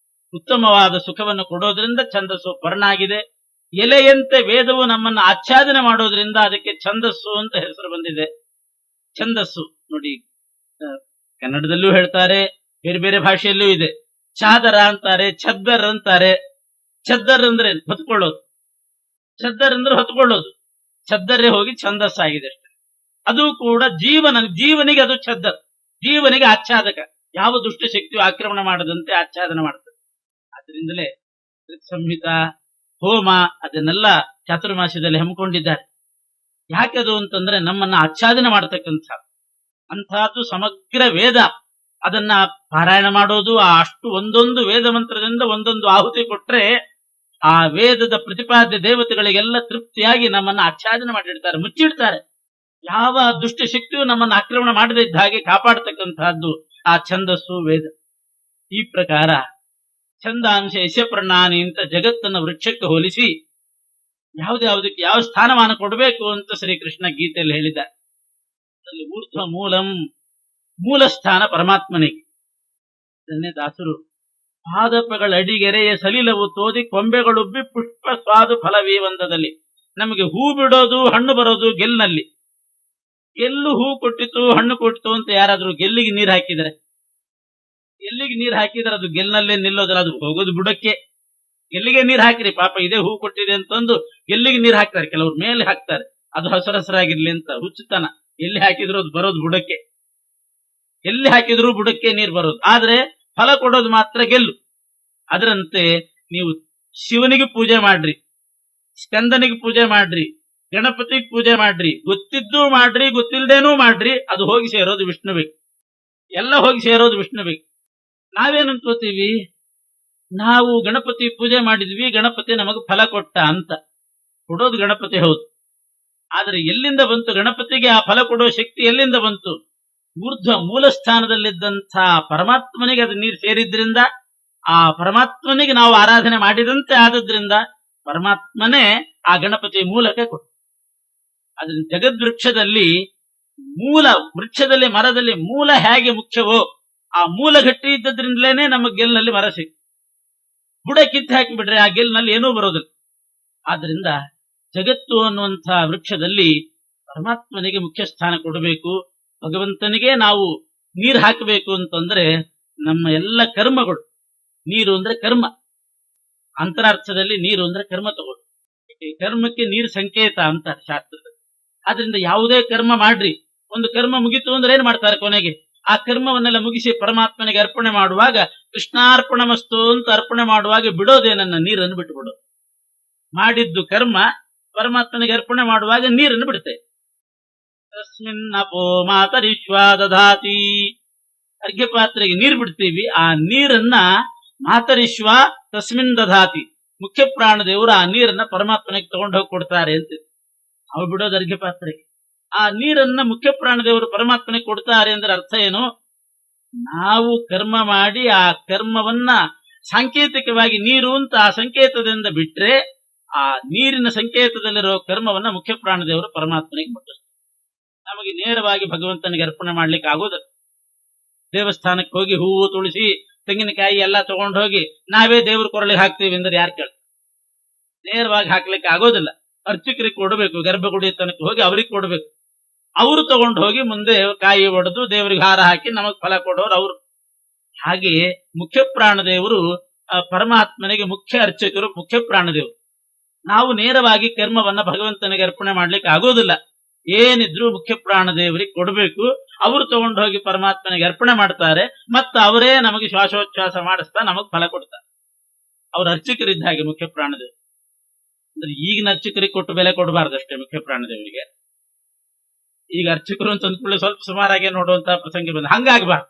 ಉತ್ತಮವಾದ ಸುಖವನ್ನು ಕೊಡೋದ್ರಿಂದ ಛಂದಸ್ಸು ಪರ್ಣ ಆಗಿದೆ. ಎಲೆಯಂತೆ ವೇದವು ನಮ್ಮನ್ನು ಆಚ್ಛಾದನೆ ಮಾಡೋದ್ರಿಂದ ಅದಕ್ಕೆ ಛಂದಸ್ಸು ಅಂತ ಹೆಸರು ಬಂದಿದೆ. ಛಂದಸ್ಸು ನೋಡಿ, ಕನ್ನಡದಲ್ಲೂ ಹೇಳ್ತಾರೆ, ಬೇರೆ ಬೇರೆ ಭಾಷೆಯಲ್ಲೂ ಇದೆ. ಚಾದರ ಅಂತಾರೆ, ಛದ್ದರ್ ಅಂತಾರೆ. ಛದ್ದರ್ ಅಂದ್ರೆ ಹೊತ್ಕೊಳ್ಳೋದು, ಛದ್ದರ್ ಅಂದ್ರೆ ಹೊತ್ಕೊಳ್ಳೋದು. ಛದ್ದರೇ ಹೋಗಿ ಛಂದಸ್ಸಾಗಿದೆ ಅಷ್ಟೇ. ಅದು ಕೂಡ ಜೀವನಿಗೆ ಅದು ಛದ್ದರ್, ಜೀವನಿಗೆ ಆಚ್ಛಾದಕ. ಯಾವ ದುಷ್ಟಶಕ್ತಿಯು ಆಕ್ರಮಣ ಮಾಡದಂತೆ ಆಚ್ಛಾದನೆ ಮಾಡುತ್ತದೆ. ಆದ್ರಿಂದಲೇ ಸಂಹಿತ, ಹೋಮ ಅದನ್ನೆಲ್ಲ ಚಾತುರ್ಮಾಸ್ಯದಲ್ಲಿ ಹಮ್ಮಿಕೊಂಡಿದ್ದಾರೆ. ಯಾಕದು ಅಂತಂದ್ರೆ ನಮ್ಮನ್ನ ಆಚ್ಛಾದನೆ ಮಾಡತಕ್ಕಂಥ. ಅಂಥದ್ದು ಸಮಗ್ರ ವೇದ. ಅದನ್ನ ಪಾರಾಯಣ ಮಾಡೋದು, ಅಷ್ಟು ಒಂದೊಂದು ವೇದ ಮಂತ್ರದಿಂದ ಒಂದೊಂದು ಆಹುತಿ ಕೊಟ್ರೆ ಆ ವೇದದ ಪ್ರತಿಪಾದ್ಯ ದೇವತೆಗಳಿಗೆಲ್ಲ ತೃಪ್ತಿಯಾಗಿ ನಮ್ಮನ್ನ ಆಚ್ಛಾದನೆ ಮಾಡಿಡ್ತಾರೆ, ಮುಚ್ಚಿಡ್ತಾರೆ. ಯಾವ ದುಷ್ಟ ಶಕ್ತಿಯು ನಮ್ಮನ್ನು ಆಕ್ರಮಣ ಮಾಡದೇ ಇದ್ದ ಹಾಗೆ ಕಾಪಾಡ್ತಕ್ಕಂತಹದ್ದು ಆ ಛಂದಸ್ಸು ವೇದ. ಈ ಪ್ರಕಾರ ಛಂದಾಂಶ ಯಶಪ್ರಣಾನಿ ಅಂತ ಜಗತ್ತನ್ನ ವೃಕ್ಷಕ್ಕೆ ಹೋಲಿಸಿ ಯಾವುದಕ್ಕೆ ಯಾವ ಸ್ಥಾನಮಾನ ಕೊಡಬೇಕು ಅಂತ ಶ್ರೀಕೃಷ್ಣ ಗೀತೆಯಲ್ಲಿ ಹೇಳಿದ್ದಾರೆ. ಅಲ್ಲಿ ಊರ್ಧ್ವ ಮೂಲಂ, ಮೂಲ ಸ್ಥಾನ ಪರಮಾತ್ಮನಿಗೆ. ಇದನ್ನೇ ದಾಸರು ಪಾದಪಗಳ ಅಡಿಗೆರೆಯ ಸಲಿಲವು ತೋದಿ ಕೊಂಬೆಗಳುಬ್ಬಿ ಪುಷ್ಪ ಸ್ವಾದು ಫಲವೀವಂದದಲ್ಲಿ. ನಮಗೆ ಹೂ ಬಿಡೋದು ಹಣ್ಣು ಬರೋದು ಗೆಲ್ಲಿನಲ್ಲಿ. ಗೆಲ್ಲು ಹೂ ಕೊಟ್ಟಿತು ಹಣ್ಣು ಕೊಟ್ಟಿತು ಅಂತ ಯಾರಾದ್ರೂ ಗೆಲ್ಲಿಗೆ ನೀರು ಹಾಕಿದರೆ, ಗೆಲ್ಲಿಗೆ ನೀರು ಹಾಕಿದ್ರೆ ಅದು ಗೆಲ್ಲಿನಲ್ಲೇ ನಿಲ್ಲೋದಿಲ್ಲ, ಅದು ಹೋಗೋದು ಬುಡಕ್ಕೆ. ಗೆಲ್ಲಿಗೆ ನೀರು ಹಾಕಿರಿ ಪಾಪ ಇದೇ ಹೂ ಕೊಟ್ಟಿದೆ ಅಂತಂದು ಗೆಲ್ಲಿಗೆ ನೀರು ಹಾಕ್ತಾರೆ, ಕೆಲವ್ರು ಮೇಲೆ ಹಾಕ್ತಾರೆ, ಅದು ಹಸರಸರಾಗಿರ್ಲಿ ಅಂತ. ಹುಚ್ಚುತನ. ಎಲ್ಲಿ ಹಾಕಿದ್ರು ಅದು ಬರೋದು ಬುಡಕ್ಕೆ, ಎಲ್ಲಿ ಹಾಕಿದ್ರು ಬುಡಕ್ಕೆ ನೀರು ಬರೋದು. ಆದ್ರೆ ಫಲ ಕೊಡೋದು ಮಾತ್ರ ಗೆಲ್ಲು. ಅದರಂತೆ ನೀವು ಶಿವನಿಗೆ ಪೂಜೆ ಮಾಡ್ರಿ, ಸ್ಕಂದನಿಗೆ ಪೂಜೆ ಮಾಡ್ರಿ, ಗಣಪತಿಗೆ ಪೂಜೆ ಮಾಡ್ರಿ, ಗೊತ್ತಿದ್ದು ಮಾಡ್ರಿ ಗೊತ್ತಿಲ್ದೇನೂ ಮಾಡ್ರಿ, ಅದು ಹೋಗಿ ಸೇರೋದು ವಿಷ್ಣುವಿಗೆ. ಎಲ್ಲ ಹೋಗಿ ಸೇರೋದು ವಿಷ್ಣುವಿಗೆ. ನಾವೇನ್ ಅನ್ಕೋತೀವಿ, ನಾವು ಗಣಪತಿ ಪೂಜೆ ಮಾಡಿದ್ವಿ, ಗಣಪತಿ ನಮಗೆ ಫಲ ಕೊಟ್ಟ ಅಂತ. ಕೊಡೋದು ಗಣಪತಿ ಹೌದು, ಆದ್ರೆ ಎಲ್ಲಿಂದ ಬಂತು ಗಣಪತಿಗೆ ಆ ಫಲ ಕೊಡೋ ಶಕ್ತಿ? ಎಲ್ಲಿಂದ ಬಂತು? ಊರ್ಧ್ವ ಮೂಲ ಸ್ಥಾನದಲ್ಲಿದ್ದಂಥ ಪರಮಾತ್ಮನಿಗೆ ಅದು ನೀರು ಸೇರಿದ್ರಿಂದ, ಆ ಪರಮಾತ್ಮನಿಗೆ ನಾವು ಆರಾಧನೆ ಮಾಡಿದಂತೆ ಆದದ್ರಿಂದ ಪರಮಾತ್ಮನೇ ಆ ಗಣಪತಿ ಮೂಲಕ ಕೊಟ್ಟು. ಅದ್ರ ಜಗದ್ವೃಕ್ಷದಲ್ಲಿ ಮೂಲ ವೃಕ್ಷದಲ್ಲಿ ಮರದಲ್ಲಿ ಮೂಲ ಹೇಗೆ ಮುಖ್ಯವೋ ಆ ಮೂಲ ಗಟ್ಟಿ ಇದ್ದದ್ರಿಂದಲೇನೆ ನಮ್ಮ ಗೆಲ್ಲಿನಲ್ಲಿ ಮರ ಸಿಕ್ತು. ಬುಡ ಕಿತ್ತು ಹಾಕಿಬಿಟ್ರೆ ಆ ಗೆಲ್ಲಿನಲ್ಲಿ ಏನೂ ಬರೋದಿಲ್ಲ. ಆದ್ರಿಂದ ಜಗತ್ತು ಅನ್ನುವಂಥ ವೃಕ್ಷದಲ್ಲಿ ಪರಮಾತ್ಮನಿಗೆ ಮುಖ್ಯ ಸ್ಥಾನ ಕೊಡಬೇಕು. ಭಗವಂತನಿಗೆ ನಾವು ನೀರು ಹಾಕಬೇಕು ಅಂತಂದ್ರೆ ನಮ್ಮ ಎಲ್ಲ ಕರ್ಮಗಳು, ನೀರು ಅಂದ್ರೆ ಕರ್ಮ, ಅಂತರಾರ್ಥದಲ್ಲಿ ನೀರು ಅಂದ್ರೆ ಕರ್ಮ ತಗೊಳ್ಳಿ. ಕರ್ಮಕ್ಕೆ ನೀರು ಸಂಕೇತ ಅಂತ ಶಾಸ್ತ್ರದಲ್ಲಿ. ಆದ್ರಿಂದ ಯಾವುದೇ ಕರ್ಮ ಮಾಡ್ರಿ, ಒಂದು ಕರ್ಮ ಮುಗಿತು ಅಂದ್ರೆ ಏನ್ ಮಾಡ್ತಾರೆ ಕೊನೆಗೆ? ಆ ಕರ್ಮವನ್ನೆಲ್ಲ ಮುಗಿಸಿ ಪರಮಾತ್ಮನಿಗೆ ಅರ್ಪಣೆ ಮಾಡುವಾಗ ಕೃಷ್ಣಾರ್ಪಣಮಸ್ತು ಅಂತ ಅರ್ಪಣೆ ಮಾಡುವಾಗ ಬಿಡೋದೇನನ್ನ ನೀರನ್ನು ಬಿಟ್ಟುಬಿಡು. ಮಾಡಿದ್ದು ಕರ್ಮ ಪರಮಾತ್ಮನಿಗೆ ಅರ್ಪಣೆ ಮಾಡುವಾಗ ನೀರನ್ನು ಬಿಡುತ್ತೆ. ತಸ್ಮಿನ್ನಪೋ ಮಾತರಿಶ್ವಾ ದಧಾತಿ. ಅರ್ಘ್ಯ ಪಾತ್ರೆಗೆ ನೀರು ಬಿಡ್ತೀವಿ, ಆ ನೀರನ್ನ ಮಾತರಿಶ್ವ ತಸ್ಮಿನ್ ದಧಾತಿ. ಮುಖ್ಯ ಪ್ರಾಣದೇವರು ಆ ನೀರನ್ನ ಪರಮಾತ್ಮನಿಗೆ ತಗೊಂಡು ಹೋಗಿ ಕೊಡ್ತಾರೆ ಅಂತ. ಅವ್ರು ಬಿಡೋದು ಅರ್ಘ್ಯ ಪಾತ್ರೆಗೆ. ಆ ನೀರನ್ನ ಮುಖ್ಯ ಪ್ರಾಣದೇವರು ಪರಮಾತ್ಮನಿಗೆ ಕೊಡ್ತಾರೆ ಅಂದ್ರೆ ಅರ್ಥ ಏನು? ನಾವು ಕರ್ಮ ಮಾಡಿ ಆ ಕರ್ಮವನ್ನ ಸಾಂಕೇತಿಕವಾಗಿ ನೀರು ಅಂತ ಆ ಸಂಕೇತದಿಂದ ಬಿಟ್ರೆ, ಆ ನೀರಿನ ಸಂಕೇತದಲ್ಲಿರೋ ಕರ್ಮವನ್ನ ಮುಖ್ಯ ಪ್ರಾಣದೇವರು ಪರಮಾತ್ಮನಿಗೆ ಕೊಡ್ತಾರೆ. ನಮಗೆ ನೇರವಾಗಿ ಭಗವಂತನಿಗೆ ಅರ್ಪಣೆ ಮಾಡ್ಲಿಕ್ಕೆ ಆಗೋದಿಲ್ಲ. ದೇವಸ್ಥಾನಕ್ಕೆ ಹೋಗಿ ಹೂವು ತುಳಸಿ ತೆಂಗಿನಕಾಯಿ ಎಲ್ಲ ತಗೊಂಡು ಹೋಗಿ ನಾವೇ ದೇವ್ರ ಕೊರಳಿಗೆ ಹಾಕ್ತೀವಿ ಅಂದ್ರೆ ಯಾರು ಕೇಳ್ತಾರೆ? ನೇರವಾಗಿ ಹಾಕ್ಲಿಕ್ಕೆ ಆಗೋದಿಲ್ಲ. ಅರ್ಚಕರಿಗೆ ಕೊಡಬೇಕು, ಗರ್ಭಗುಡಿ ತನಕ ಹೋಗಿ ಅವ್ರಿಗೆ ಕೊಡಬೇಕು. ಅವರು ತಗೊಂಡು ಹೋಗಿ ಮುಂದೆ ಕಾಯಿ ಒಡೆದು ದೇವರಿಗೆ ಹಾರ ಹಾಕಿ ನಮಗ್ ಫಲ ಕೊಡೋರು ಅವರು. ಹಾಗೆ ಮುಖ್ಯ ಪ್ರಾಣದೇವರು ಪರಮಾತ್ಮನಿಗೆ ಮುಖ್ಯ ಅರ್ಚಕರು, ಮುಖ್ಯ ಪ್ರಾಣದೇವರು. ನಾವು ನೇರವಾಗಿ ಕರ್ಮವನ್ನ ಭಗವಂತನಿಗೆ ಅರ್ಪಣೆ ಮಾಡ್ಲಿಕ್ಕೆ ಆಗೋದಿಲ್ಲ. ಏನಿದ್ರು ಮುಖ್ಯ ಪ್ರಾಣದೇವರಿಗೆ ಕೊಡಬೇಕು. ಅವರು ತಗೊಂಡು ಹೋಗಿ ಪರಮಾತ್ಮನಿಗೆ ಅರ್ಪಣೆ ಮಾಡ್ತಾರೆ, ಮತ್ತು ಅವರೇ ನಮಗೆ ಶ್ವಾಸೋಚ್ಛ್ವಾಸ ಮಾಡಿಸ್ತಾ ನಮಗ್ ಫಲ ಕೊಡ್ತಾರೆ. ಅವ್ರ ಅರ್ಚಕರಿದ್ದ ಹಾಗೆ ಮುಖ್ಯ ಪ್ರಾಣದೇವರು. ಅಂದ್ರೆ ಈಗಿನ ಅರ್ಚಕರಿಗೆ ಕೊಟ್ಟು ಬೆಲೆ ಕೊಡಬಾರ್ದಷ್ಟೇ ಮುಖ್ಯ ಪ್ರಾಣದೇವರಿಗೆ. ಈಗ ಅರ್ಚಕರು ಅಂತ ಅಂದ್ಕೊಳ್ಳಿ ಸ್ವಲ್ಪ ಸುಮಾರಾಗೆ ನೋಡುವಂತಹ ಪ್ರಸಂಗ ಬಂದ, ಹಂಗಾಗಬಾರ್ದು.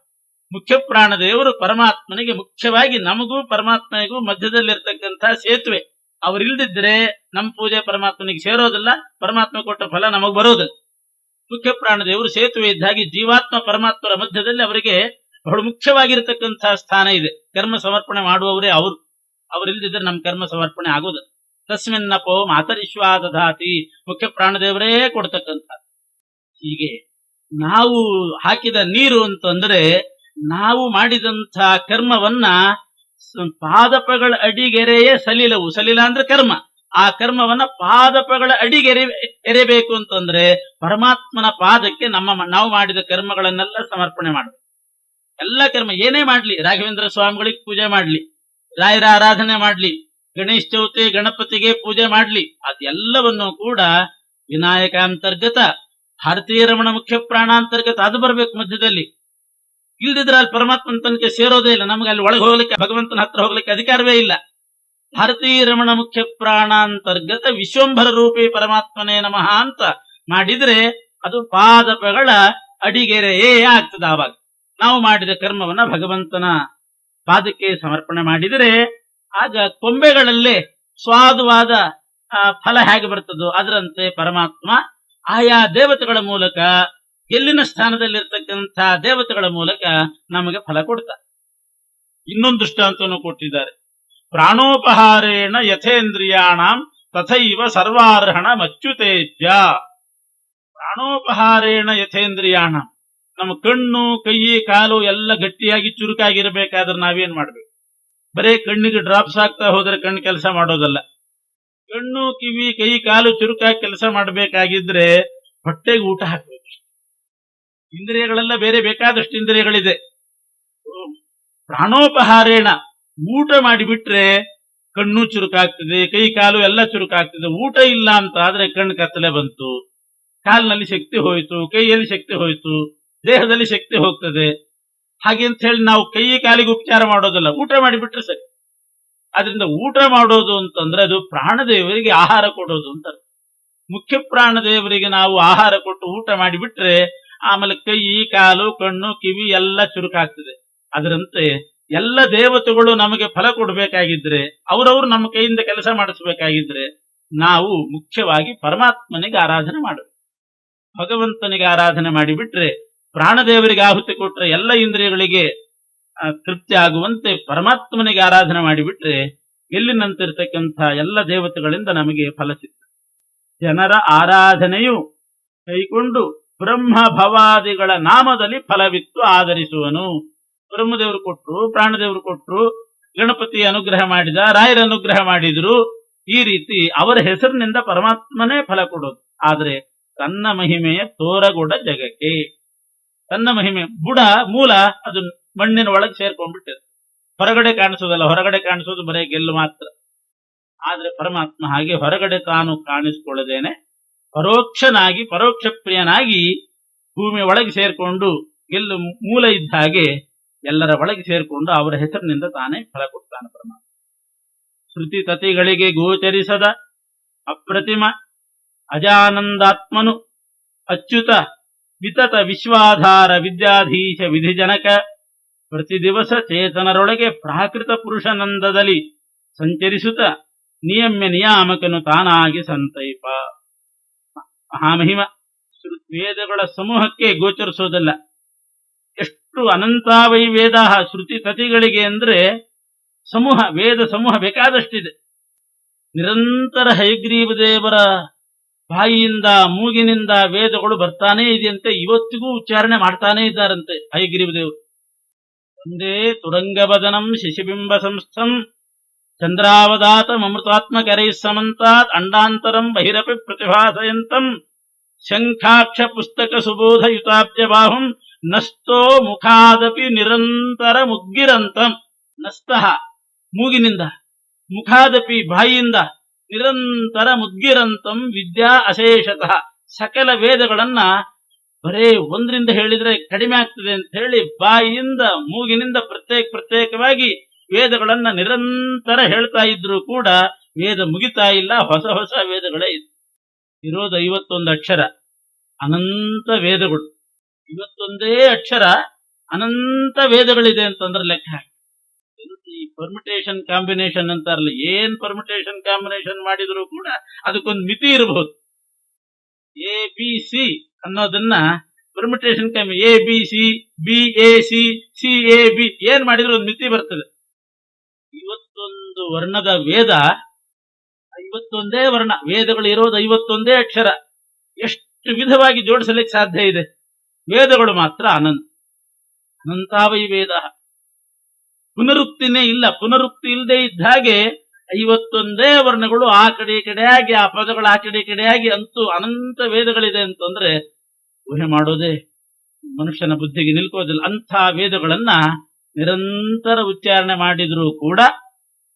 ಮುಖ್ಯ ಪ್ರಾಣದೇವರು ಪರಮಾತ್ಮನಿಗೆ ಮುಖ್ಯವಾಗಿ ನಮಗೂ ಪರಮಾತ್ಮನಿಗೂ ಮಧ್ಯದಲ್ಲಿರ್ತಕ್ಕಂತಹ ಸೇತುವೆ. ಅವ್ರಿಲ್ದಿದ್ರೆ ನಮ್ಮ ಪೂಜೆ ಪರಮಾತ್ಮನಿಗೆ ಸೇರೋದಿಲ್ಲ, ಪರಮಾತ್ಮ ಕೊಟ್ಟ ಫಲ ನಮಗ್ ಬರೋದಿಲ್ಲ. ಮುಖ್ಯ ಪ್ರಾಣದೇವರು ಸೇತುವೆ ಇದ್ದ ಹಾಗೆ ಜೀವಾತ್ಮ ಪರಮಾತ್ಮರ ಮಧ್ಯದಲ್ಲಿ ಅವರಿಗೆ ಬಹಳ ಮುಖ್ಯವಾಗಿರ್ತಕ್ಕಂತಹ ಸ್ಥಾನ ಇದೆ. ಕರ್ಮ ಸಮರ್ಪಣೆ ಮಾಡುವವರೇ ಅವರು. ಅವರಿಲ್ದಿದ್ರೆ ನಮ್ಮ ಕರ್ಮ ಸಮರ್ಪಣೆ ಆಗೋದಿಲ್ಲ. ತಸ್ಮಿನ್ನಪೋ ಮಾತರಿಶ್ವಾ ದಧಾತಿ. ಮುಖ್ಯ ಪ್ರಾಣದೇವರೇ ಕೊಡ್ತಕ್ಕಂಥ. ಹೀಗೆ ನಾವು ಹಾಕಿದ ನೀರು ಅಂತಂದ್ರೆ ನಾವು ಮಾಡಿದಂಥ ಕರ್ಮವನ್ನ ಪಾದಪಗಳ ಅಡಿಗೆರೆಯೇ ಸಲಿಲವು. ಸಲಿಲ ಅಂದ್ರೆ ಕರ್ಮ. ಆ ಕರ್ಮವನ್ನ ಪಾದಪಗಳ ಅಡಿಗೆರೆ ಎರೆಬೇಕು ಅಂತಂದ್ರೆ ಪರಮಾತ್ಮನ ಪಾದಕ್ಕೆ ನಾವು ಮಾಡಿದ ಕರ್ಮಗಳನ್ನೆಲ್ಲ ಸಮರ್ಪಣೆ ಮಾಡಬೇಕು. ಎಲ್ಲ ಕರ್ಮ ಏನೇ ಮಾಡ್ಲಿ, ರಾಘವೇಂದ್ರ ಸ್ವಾಮಿಗಳಿಗೆ ಪೂಜೆ ಮಾಡ್ಲಿ, ರಾಯರ ಆರಾಧನೆ ಮಾಡ್ಲಿ, ಗಣೇಶ ಚೌತಿ ಗಣಪತಿಗೆ ಪೂಜೆ ಮಾಡ್ಲಿ, ಅದೆಲ್ಲವನ್ನು ಕೂಡ ವಿನಾಯಕ ಅಂತರ್ಗತ, ಭಾರತೀಯ ರಮಣ ಮುಖ್ಯ ಪ್ರಾಣಾಂತರ್ಗತ ಅದು ಬರ್ಬೇಕು ಮಧ್ಯದಲ್ಲಿ. ಇಲ್ದಿದ್ರೆ ಅಲ್ಲಿ ಪರಮಾತ್ಮನ ತನಕ ಸೇರೋದೇ ಇಲ್ಲ. ನಮ್ಗೆ ಅಲ್ಲಿ ಒಳಗೆ ಹೋಗ್ಲಿಕ್ಕೆ, ಭಗವಂತನ ಹತ್ರ ಹೋಗ್ಲಿಕ್ಕೆ ಅಧಿಕಾರವೇ ಇಲ್ಲ. ಭಾರತೀಯ ರಮಣ ಮುಖ್ಯ ಪ್ರಾಣಾಂತರ್ಗತ ವಿಶ್ವಂಭರ ರೂಪಿ ಪರಮಾತ್ಮನೇ ನಮಃ ಅಂತ ಮಾಡಿದ್ರೆ ಅದು ಪಾದಪಗಳ ಅಡಿಗೆರೆಯೇ ಆಗ್ತದೆ. ಆವಾಗ ನಾವು ಮಾಡಿದ ಕರ್ಮವನ್ನ ಭಗವಂತನ ಪಾದಕ್ಕೆ ಸಮರ್ಪಣೆ ಮಾಡಿದರೆ ಆಗ ಕೊಂಬೆಗಳಲ್ಲೇ ಸ್ವಾದವಾದ ಫಲ ಹೇಗೆ ಬರ್ತದೋ ಅದರಂತೆ ಪರಮಾತ್ಮ ಆಯಾ ದೇವತೆಗಳ ಮೂಲಕ, ಎಲ್ಲಿನ ಸ್ಥಾನದಲ್ಲಿರ್ತಕ್ಕಂಥ ದೇವತೆಗಳ ಮೂಲಕ ನಮಗೆ ಫಲ ಕೊಡ್ತಾರೆ. ಇನ್ನೊಂದು ದೃಷ್ಟಾಂತವನ್ನು ಕೊಟ್ಟಿದ್ದಾರೆ. ಪ್ರಾಣೋಪಹಾರೇಣ ಯಥೇಂದ್ರಿಯಾಣಂ ತಥೈವ ಸರ್ವಾರ್ಹಣ ಮಚ್ಯುತೇಜ್ಯ. ಪ್ರಾಣೋಪಹಾರೇಣ ಯಥೇಂದ್ರಿಯಾಣ, ನಮ್ಮ ಕಣ್ಣು ಕೈ ಕಾಲು ಎಲ್ಲ ಗಟ್ಟಿಯಾಗಿ ಚುರುಕಾಗಿರ್ಬೇಕಾದ್ರೆ ನಾವೇನ್ ಮಾಡ್ಬೇಕು? ಬರೇ ಕಣ್ಣಿಗೆ ಡ್ರಾಪ್ಸ್ ಆಗ್ತಾ ಹೋದ್ರೆ ಕಣ್ಣು ಕೆಲಸ ಮಾಡೋದಲ್ಲ. ಕಣ್ಣು ಕಿವಿ ಕೈ ಕಾಲು ಚುರುಕಾಗಿ ಕೆಲಸ ಮಾಡಬೇಕಾಗಿದ್ರೆ ಹೊಟ್ಟೆಗೆ ಊಟ ಹಾಕ್ಬೇಕು. ಇಂದ್ರಿಯಗಳೆಲ್ಲ ಬೇರೆ ಬೇಕಾದಷ್ಟು ಇಂದ್ರಿಯಗಳಿದೆ. ಪ್ರಾಣೋಪಹಾರೇಣ ಊಟ ಮಾಡಿಬಿಟ್ರೆ ಕಣ್ಣು ಚುರುಕಾಗ್ತದೆ, ಕೈ ಕಾಲು ಎಲ್ಲ ಚುರುಕಾಗ್ತದೆ. ಊಟ ಇಲ್ಲ ಅಂತ ಆದ್ರೆ ಕಣ್ಣು ಕತ್ತಲೆ ಬಂತು, ಕಾಲಿನಲ್ಲಿ ಶಕ್ತಿ ಹೋಯ್ತು, ಕೈಯಲ್ಲಿ ಶಕ್ತಿ ಹೋಯ್ತು, ದೇಹದಲ್ಲಿ ಶಕ್ತಿ ಹೋಗ್ತದೆ. ಹಾಗೆ ಅಂತ ಹೇಳಿ ನಾವು ಕೈ ಕಾಲಿಗೆ ಉಪಚಾರ ಮಾಡೋದಲ್ಲ, ಊಟ ಮಾಡಿಬಿಟ್ರೆ ಸರಿ. ಆದ್ರಿಂದ ಊಟ ಮಾಡೋದು ಅಂತಂದ್ರೆ ಅದು ಪ್ರಾಣದೇವರಿಗೆ ಆಹಾರ ಕೊಡೋದು ಅಂತ. ಮುಖ್ಯ ಪ್ರಾಣದೇವರಿಗೆ ನಾವು ಆಹಾರ ಕೊಟ್ಟು ಊಟ ಮಾಡಿಬಿಟ್ರೆ ಆಮೇಲೆ ಕೈ ಕಾಲು ಕಣ್ಣು ಕಿವಿ ಎಲ್ಲ ಚುರುಕಾಗ್ತದೆ. ಅದರಂತೆ ಎಲ್ಲ ದೇವತೆಗಳು ನಮಗೆ ಫಲ ಕೊಡಬೇಕಾಗಿದ್ರೆ, ಅವರವರು ನಮ್ಮ ಕೈಯಿಂದ ಕೆಲಸ ಮಾಡಿಸ್ಬೇಕಾಗಿದ್ರೆ ನಾವು ಮುಖ್ಯವಾಗಿ ಪರಮಾತ್ಮನಿಗೆ ಆರಾಧನೆ ಮಾಡಬೇಕು. ಭಗವಂತನಿಗೆ ಆರಾಧನೆ ಮಾಡಿಬಿಟ್ರೆ, ಪ್ರಾಣದೇವರಿಗೆ ಆಹುತಿ ಕೊಟ್ರೆ ಎಲ್ಲ ಇಂದ್ರಿಯಗಳಿಗೆ ತೃಪ್ತಿ ಆಗುವಂತೆ ಪರಮಾತ್ಮನಿಗೆ ಆರಾಧನೆ ಮಾಡಿಬಿಟ್ರೆ ಎಲ್ಲಿನಂತಿರ್ತಕ್ಕಂಥ ಎಲ್ಲ ದೇವತೆಗಳಿಂದ ನಮಗೆ ಫಲ ಸಿಗ್ತದೆ. ಜನರ ಆರಾಧನೆಯು ಕೈಕೊಂಡು ಬ್ರಹ್ಮ ಭವಾದಿಗಳ ನಾಮದಲ್ಲಿ ಫಲವಿತ್ತು ಆಧರಿಸುವನು. ಬ್ರಹ್ಮದೇವರು ಕೊಟ್ರು, ಪ್ರಾಣದೇವರು ಕೊಟ್ರು, ಗಣಪತಿ ಅನುಗ್ರಹ ಮಾಡಿದ, ರಾಯರ ಅನುಗ್ರಹ ಮಾಡಿದ್ರು. ಈ ರೀತಿ ಅವರ ಹೆಸರಿನಿಂದ ಪರಮಾತ್ಮನೇ ಫಲ ಕೊಡೋದು. ಆದ್ರೆ ತನ್ನ ಮಹಿಮೆಯ ತೋರಗೊಡ ಜಗಕ್ಕೆ, ತನ್ನ ಮಹಿಮೆ ಬುಡ ಮೂಲ ಅದು ಮಣ್ಣಿನ ಒಳಗೆ ಸೇರ್ಕೊಂಡ್ಬಿಟ್ಟಿದೆ. ಹೊರಗಡೆ ಕಾಣಿಸೋದಲ್ಲ, ಹೊರಗಡೆ ಕಾಣಿಸೋದು ಬರೇ ಗೆಲ್ಲು ಮಾತ್ರ. ಆದ್ರೆ ಪರಮಾತ್ಮ ಹಾಗೆ ಹೊರಗಡೆ ತಾನು ಕಾಣಿಸ್ಕೊಳ್ಳದೇನೆ ಪರೋಕ್ಷನಾಗಿ ಪರೋಕ್ಷ ಪ್ರಿಯನಾಗಿ ಭೂಮಿಯ ಒಳಗೆ ಸೇರ್ಕೊಂಡು ಗೆಲ್ಲು ಮೂಲ ಇದ್ದ ಹಾಗೆ ಎಲ್ಲರ ಒಳಗೆ ಸೇರ್ಕೊಂಡು ಅವರ ಹೆಸರಿನಿಂದ ತಾನೇ ಫಲ ಕೊಡ್ತಾನೆ ಪರಮಾತ್ಮ. ಶ್ರುತಿ ತತಿಗಳಿಗೆ ಗೋಚರಿಸದ ಅಪ್ರತಿಮ ಅಜಾನಂದಾತ್ಮನು ಅಚ್ಯುತ ವಿತತ ವಿಶ್ವಾಧಾರ ವಿದ್ಯಾಧೀಶ ವಿಧಿಜನಕ ಪ್ರತಿ ದಿವಸ ಚೇತನರೊಳಗೆ ಪ್ರಾಕೃತ ಪುರುಷನಂದದಲ್ಲಿ ಸಂಚರಿಸುತ್ತ ನಿಯಮ್ಯ ನಿಯಾಮಕನು ತಾನಾಗಿ ಸಂತೈಪ. ಮಹಾಮಹಿಮ ವೇದಗಳ ಸಮೂಹಕ್ಕೆ ಗೋಚರಿಸೋದಲ್ಲ. ಎಷ್ಟು ಅನಂತಾವೈ ವೇದ ಶ್ರುತಿ ತತಿಗಳಿಗೆ ಅಂದ್ರೆ ಸಮೂಹ, ವೇದ ಸಮೂಹ ಬೇಕಾದಷ್ಟಿದೆ. ನಿರಂತರ ಹಯಗ್ರೀವ ದೇವರ ಬಾಯಿಯಿಂದ ಮೂಗಿನಿಂದ ವೇದಗಳು ಬರ್ತಾನೇ ಇದೆಯಂತೆ. ಇವತ್ತಿಗೂ ಉಚ್ಚಾರಣೆ ಮಾಡ್ತಾನೇ ಇದ್ದಾರಂತೆ ಹಯಗ್ರೀವ ದೇವರು. ಒಂದೇ ತುರಂಗವದನಂ ಶಿಶಿಬಿಂಬ ಸಂಸ್ಥಂ ಚಂದ್ರಾವದಾತ ಅಮೃತಾತ್ಮಕರೈ ಸಮಂತಾತ್ ಅಂಡಾಂತರಂ ಬಹಿರಪಿ ಪ್ರತಿಭಾಸಯಂತಂ ಶಂಖಾಕ್ಷ ಪುಸ್ತಕ ಸುಬೋಧಯುತಾಬ್ಜ ಬಾಹುಂ ನಸ್ತೋ ಮುಖಾದಪಿ ನಿರಂತರ ಮುಗ್ಗಿರಂತಂ. ನಸ್ತಃ ಮೂಗಿನಿಂದ, ಮುಖಾದಪಿ ಬಾಯಿಯಿಂದ, ನಿರಂತರ ಮುದ್ಗಿರಂತಂ ವಿದ್ಯಾ ಅಶೇಷತಃ. ಸಕಲ ವೇದಗಳನ್ನ ಬರೇ ಒಂದರಿಂದ ಹೇಳಿದ್ರೆ ಕಡಿಮೆ ಆಗ್ತದೆ ಅಂತ ಹೇಳಿ ಬಾಯಿಯಿಂದ ಮೂಗಿನಿಂದ ಪ್ರತ್ಯೇಕವಾಗಿ ವೇದಗಳನ್ನ ನಿರಂತರ ಹೇಳ್ತಾ ಇದ್ರು ಕೂಡ ವೇದ ಮುಗಿತಾ ಇಲ್ಲ. ಹೊಸ ಹೊಸ ವೇದಗಳೇ ಇರೋದು 51 ಅಕ್ಷರ, ಅನಂತ ವೇದಗಳು. 51 ಅಕ್ಷರ ಅನಂತ ವೇದಗಳಿದೆ ಅಂತಂದ್ರೆ ಲೆಕ್ಕ ಹಾಕಿ. ಈ ಪರ್ಮಿಟೇಷನ್ ಕಾಂಬಿನೇಷನ್ ಅಂತಾರಲ್ಲ, ಏನ್ ಪರ್ಮಿಟೇಷನ್ ಕಾಂಬಿನೇಷನ್ ಮಾಡಿದ್ರು ಕೂಡ ಅದಕ್ಕೊಂದು ಮಿತಿ ಇರಬಹುದು. ಎ ಬಿ ಸಿ ಅನ್ನೋದನ್ನ permutation A B C, B A C, C A B ಏನ್ ಮಾಡಿದ್ರು ಒಂದು ಮಿತಿ ಬರ್ತದೆ. 51 ವರ್ಣದ ವೇದ, 51 ವರ್ಣ ವೇದಗಳು ಇರೋದು 51 ಅಕ್ಷರ. ಎಷ್ಟು ವಿಧವಾಗಿ ಜೋಡಿಸಲಿಕ್ಕೆ ಸಾಧ್ಯ ಇದೆ. ವೇದಗಳು ಮಾತ್ರ ಅನಂತಾವೈ ವೇದ. ಪುನರುಕ್ತಿನೇ ಇಲ್ಲ. ಪುನರುಕ್ತಿ ಇಲ್ಲದೆ ಇದ್ದ ಹಾಗೆ 51 ವರ್ಣಗಳು ಆ ಕಡೆ ಈ ಕಡೆಯಾಗಿ, ಆ ಪದಗಳು ಆ ಕಡೆ ಈ ಕಡೆಯಾಗಿ ಅಂತೂ ಅನಂತ ವೇದಗಳಿದೆ ಅಂತಂದ್ರೆ ಊಹೆ ಮಾಡೋದೇ ಮನುಷ್ಯನ ಬುದ್ಧಿಗೆ ನಿಲ್ಕೋದಿಲ್ಲ. ಅಂಥ ವೇದಗಳನ್ನ ನಿರಂತರ ಉಚ್ಚಾರಣೆ ಮಾಡಿದ್ರೂ ಕೂಡ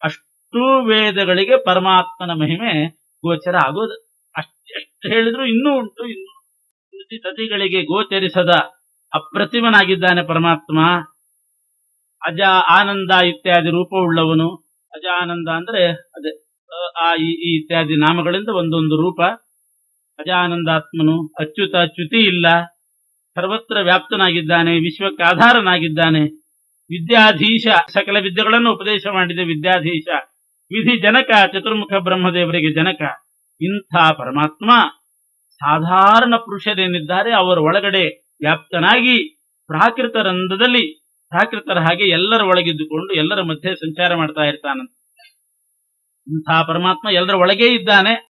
ಅಷ್ಟು ವೇದಗಳಿಗೆ ಪರಮಾತ್ಮನ ಮಹಿಮೆ ಗೋಚರ ಆಗೋದು. ಎಷ್ಟು ಹೇಳಿದ್ರು ಇನ್ನೂ ಉಂಟು. ಇನ್ನು ತತಿಗಳಿಗೆ ಗೋಚರಿಸದ ಅಪ್ರತಿಮನಾಗಿದ್ದಾನೆ ಪರಮಾತ್ಮ. ಅಜ ಆನಂದ ಇತ್ಯಾದಿ ರೂಪವುಳ್ಳವನು. ಅಜ ಆನಂದ ಅಂದ್ರೆ ಅದೇ ಈ ಇತ್ಯಾದಿ ನಾಮಗಳಿಂದ ಒಂದೊಂದು ರೂಪ. ಅಜಾನಂದಾತ್ಮನು, ಅಚ್ಯುತ ಚ್ಯುತಿ ಇಲ್ಲ, ಸರ್ವತ್ರ ವ್ಯಾಪ್ತನಾಗಿದ್ದಾನೆ, ವಿಶ್ವಕ್ಕೆ ಆಧಾರನಾಗಿದ್ದಾನೆ. ವಿದ್ಯಾಧೀಶ, ಸಕಲ ವಿದ್ಯೆಗಳನ್ನು ಉಪದೇಶ ಮಾಡಿದ ವಿದ್ಯಾಧೀಶ, ವಿಧಿ ಜನಕ, ಚತುರ್ಮುಖ ಬ್ರಹ್ಮದೇವರಿಗೆ ಜನಕ. ಇಂಥ ಪರಮಾತ್ಮ ಸಾಧಾರಣ ಪುರುಷರೇನಿದ್ದಾರೆ ಅವರ ಒಳಗಡೆ ವ್ಯಾಪ್ತನಾಗಿ ಪ್ರಾಕೃತ ರಂಧದಲ್ಲಿ ಪ್ರಾಕೃತರ ಹಾಗೆ ಎಲ್ಲರ ಒಳಗಿದ್ದುಕೊಂಡು ಎಲ್ಲರ ಮಧ್ಯೆ ಸಂಚಾರ ಮಾಡ್ತಾ ಇರ್ತಾನಂತೆ. ಇಂಥ ಪರಮಾತ್ಮ ಎಲ್ಲರ ಒಳಗೇ ಇದ್ದಾನೆ.